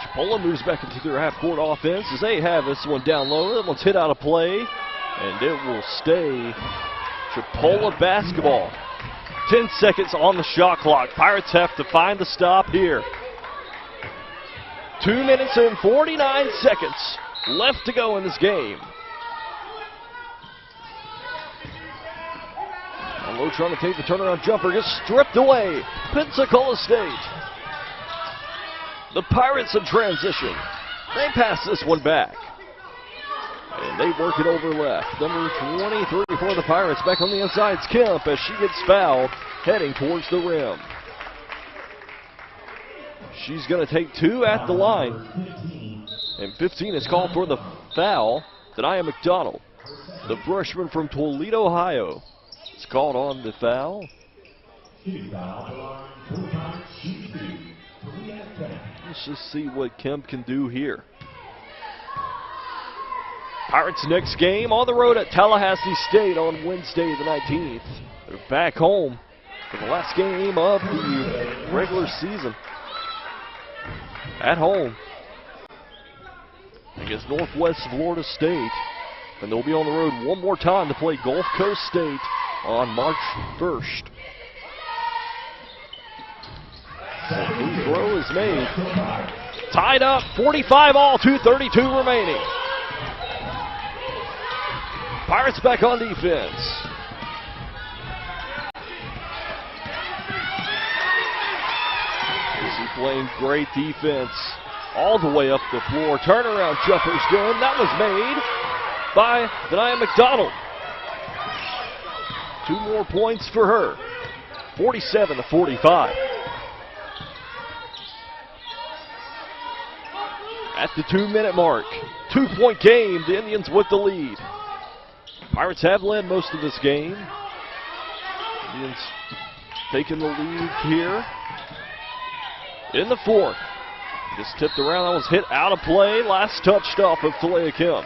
[SPEAKER 8] Chipola moves back into their half-court offense as they have this one down low. That one's hit out of play, and it will stay Chipola basketball. 10 seconds on the shot clock. Pirates have to find the stop here. 2 minutes and 49 seconds left to go in this game. Low trying to take the turnaround jumper, gets stripped away. Pensacola State. The Pirates in transition. They pass this one back. And they work it over left. Number 23 for the Pirates. Back on the inside is Kemp as she gets fouled, heading towards the rim. She's going to take 2 at the line. And 15 is called for the foul. Denia McDonald, the freshman from Toledo, Ohio, is called on the foul. Let's just see what Kemp can do here. Pirates next game on the road at Tallahassee State on Wednesday the 19th. They're back home for the last game of the regular season. At home against Northwest Florida State. And they'll be on the road one more time to play Gulf Coast State on March 1st. The free throw is made. Tied up, 45 all, 2:32 remaining. Pirates back on defense. Casey playing great defense all the way up the floor. Turnaround jumper's good. That was made by Denia McDonald. 2 more points for her. 47-45. at the 2-minute mark. 2-point game, the Indians with the lead. Pirates have led most of this game. Indians taking the lead here in the fourth. Just tipped around, that was hit out of play. Last touched off of Talia Kemp.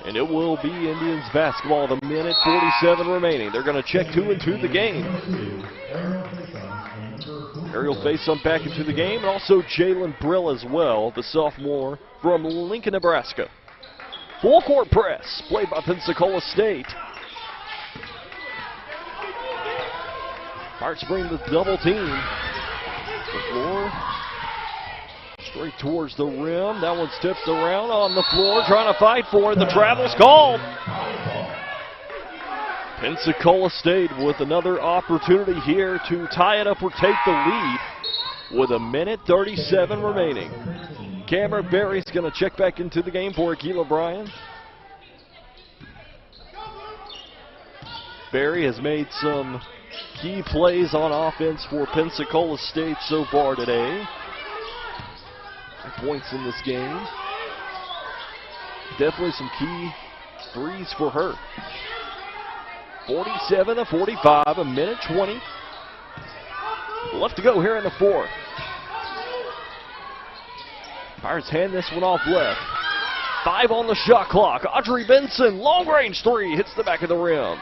[SPEAKER 8] And it will be Indians basketball, the minute 47 remaining. They're going to check 2 into the game. Aerial face-on back into the game, and also Jalen Brill as well, the sophomore from Lincoln, Nebraska. Full court press, played by Pensacola State. Pirates bring the double team. The floor straight towards the rim. That one steps around on the floor, trying to fight for it. The travel's called. Pensacola State with another opportunity here to tie it up or take the lead with a minute 37 remaining. Cameron Berry's going to check back into the game for Akila Bryan. Berry has made some key plays on offense for Pensacola State so far today. 5 points in this game. Definitely some key threes for her. 47-45, a minute 20 left to go here in the fourth. Pirates hand this one off left. 5 on the shot clock. Audrey Benson, long range 3, hits the back of the rim.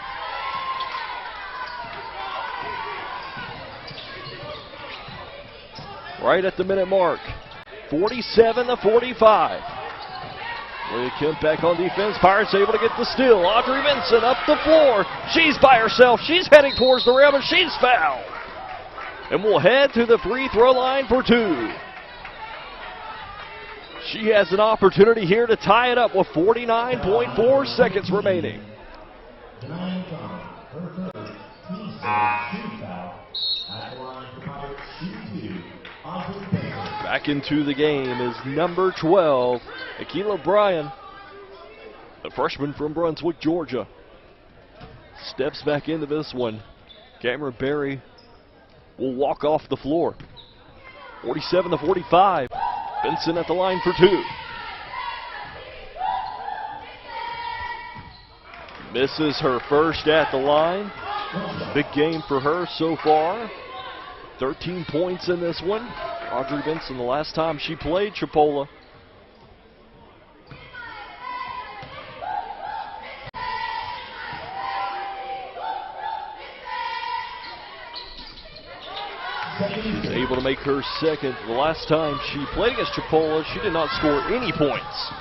[SPEAKER 8] Right at the minute mark. 47-45. Leah Kemp back on defense. Pirates able to get the steal. Audrey Benson up the floor. She's by herself. She's heading towards the rim, and she's fouled. And we'll head to the free throw line for 2. She has an opportunity here to tie it up with 49.4 seconds remaining. Back into the game is number 12, Akila Bryan, a freshman from Brunswick, Georgia. Steps back into this one. Cameron Berry will walk off the floor. 47-45. Benson at the line for 2. Misses her first at the line. Big game for her so far. 13 points in this one. Audrey Benson, the last time she played Chipola. She's able to make her second. The last time she played against Chipola, she did not score any points.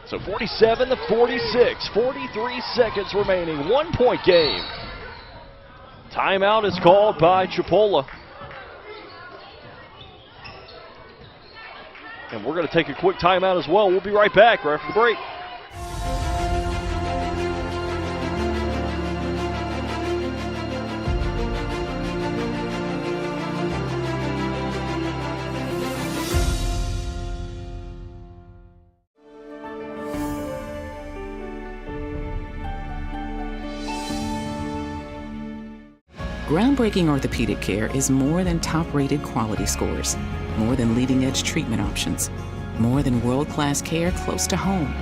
[SPEAKER 8] So 47-46, 43 seconds remaining, 1 point game. Timeout is called by Chipola. And we're going to take a quick timeout as well. We'll be right back right after the break.
[SPEAKER 1] Groundbreaking orthopedic care is more than top-rated quality scores, more than leading-edge treatment options, more than world-class care close to home.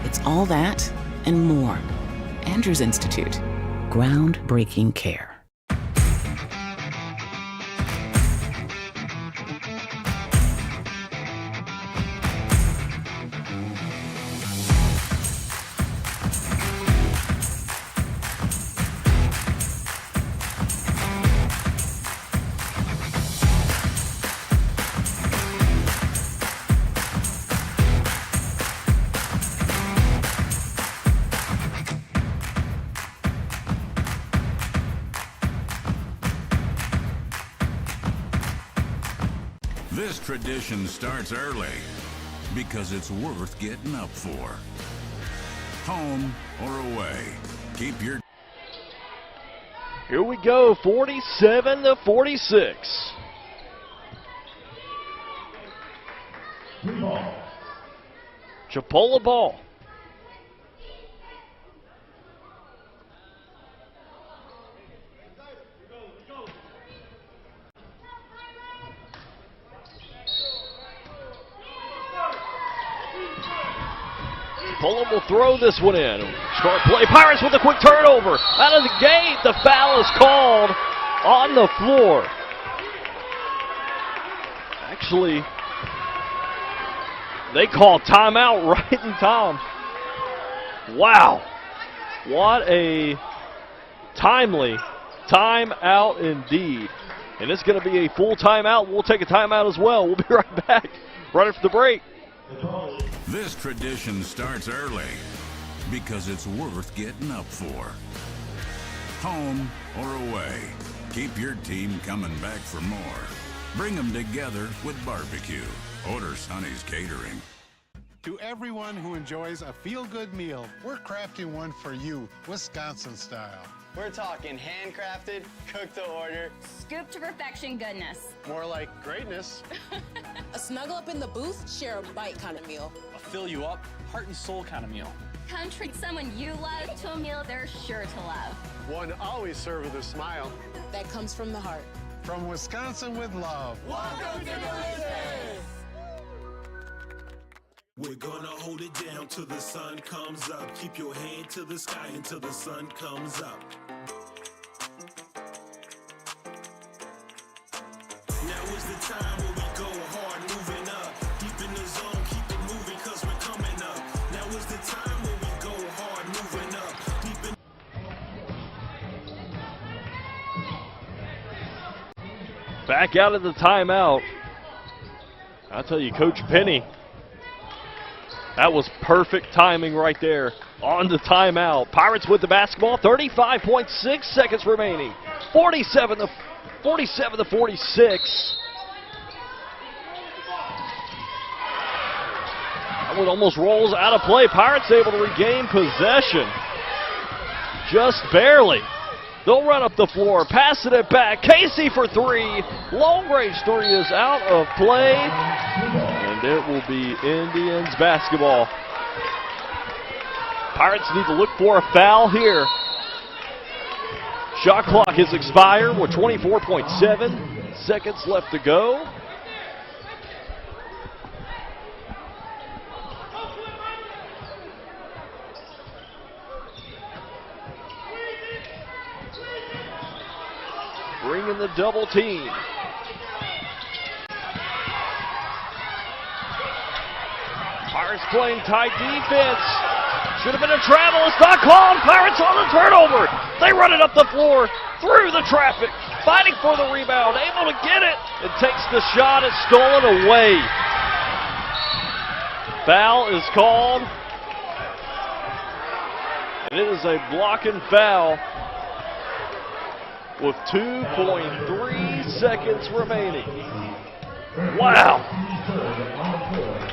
[SPEAKER 1] It's all that and more. Andrews Institute. Groundbreaking care.
[SPEAKER 11] This tradition starts early because it's worth getting up for. Home or away, keep your...
[SPEAKER 8] Here we go, 47-46. Chipola ball. Chipola will throw this one in. Start play. Pirates with a quick turnover. Out of the gate, the foul is called on the floor. Actually, they call timeout right in time. Wow. What a timely timeout indeed. And it's going to be a full timeout. We'll take a timeout as well. We'll be right back right after the break.
[SPEAKER 11] This tradition starts early because it's worth getting up for. Home or away, keep your team coming back for more. Bring them together with barbecue. Order Sonny's Catering.
[SPEAKER 3] To everyone who enjoys a feel-good meal, we're crafting one for you, Wisconsin style.
[SPEAKER 4] We're talking handcrafted, cooked to order.
[SPEAKER 5] Scoop to perfection goodness.
[SPEAKER 3] More like greatness.
[SPEAKER 6] A snuggle up in the booth, share a bite kind of meal.
[SPEAKER 7] A fill you up, heart and soul kind of meal.
[SPEAKER 5] Come treat someone you love to a meal they're sure to love.
[SPEAKER 3] One always served with a smile.
[SPEAKER 6] That comes from the heart.
[SPEAKER 3] From Wisconsin with love.
[SPEAKER 2] Welcome to Delicious! We're gonna hold it down till the sun comes up. Keep your head to the sky until the sun comes up. Now is the time where we go hard, moving up. Deep in the zone, keep it moving, cause we're coming up. Now is the time where we go hard, moving up. Deep in
[SPEAKER 8] Back out of the timeout. I'll tell you, Coach Penny, that was perfect timing right there on the timeout. Pirates with the basketball, 35.6 seconds remaining. 47 to 46. That one almost rolls out of play. Pirates able to regain possession. Just barely. They'll run up the floor, passing it back. Casey for three. Long range three is out of play. And it will be Indians basketball. Pirates need to look for a foul here. Shot clock has expired with 24.7 seconds left to go. Bringing the double team. Pirates playing tight defense. Should have been a travel. It's not called. Pirates on the turnover. They run it up the floor through the traffic. Fighting for the rebound. Able to get it. It takes the shot. It's stolen away. Foul is called. And it is a blocking foul with 2.3 seconds remaining. Wow.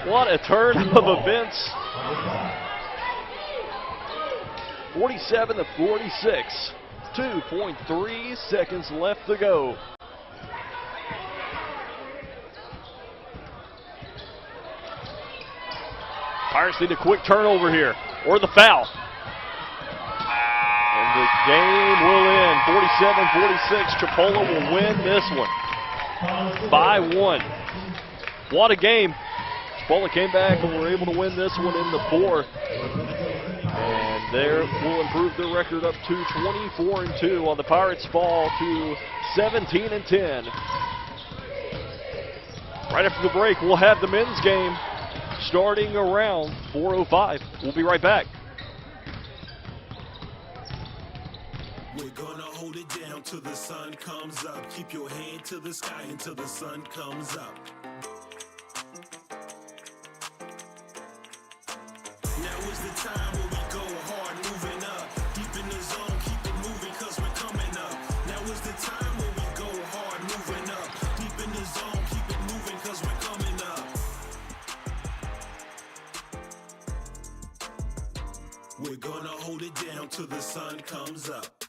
[SPEAKER 8] What a turn of events. 47 to 46. 2.3 seconds left to go. Pirates need a quick turnover here, or the foul. And the game will end. 47-46. Chipola will win this one by 1. What a game. Chipola came back and were able to win this one in the fourth. And there will improve their record up to 24-2 while the Pirates fall to 17-10. Right after the break, we'll have the men's game starting around 4:05. We'll be right back.
[SPEAKER 2] We're gonna hold it down till the sun comes up. Keep your head to the sky until the sun comes up. Now is the time where we go hard, moving up. Deep in the zone, keep it moving, cause we're coming up. Now is the time where we go hard, moving up. Deep in the zone, keep it moving, cause we're coming up. We're gonna hold it down till the sun comes up.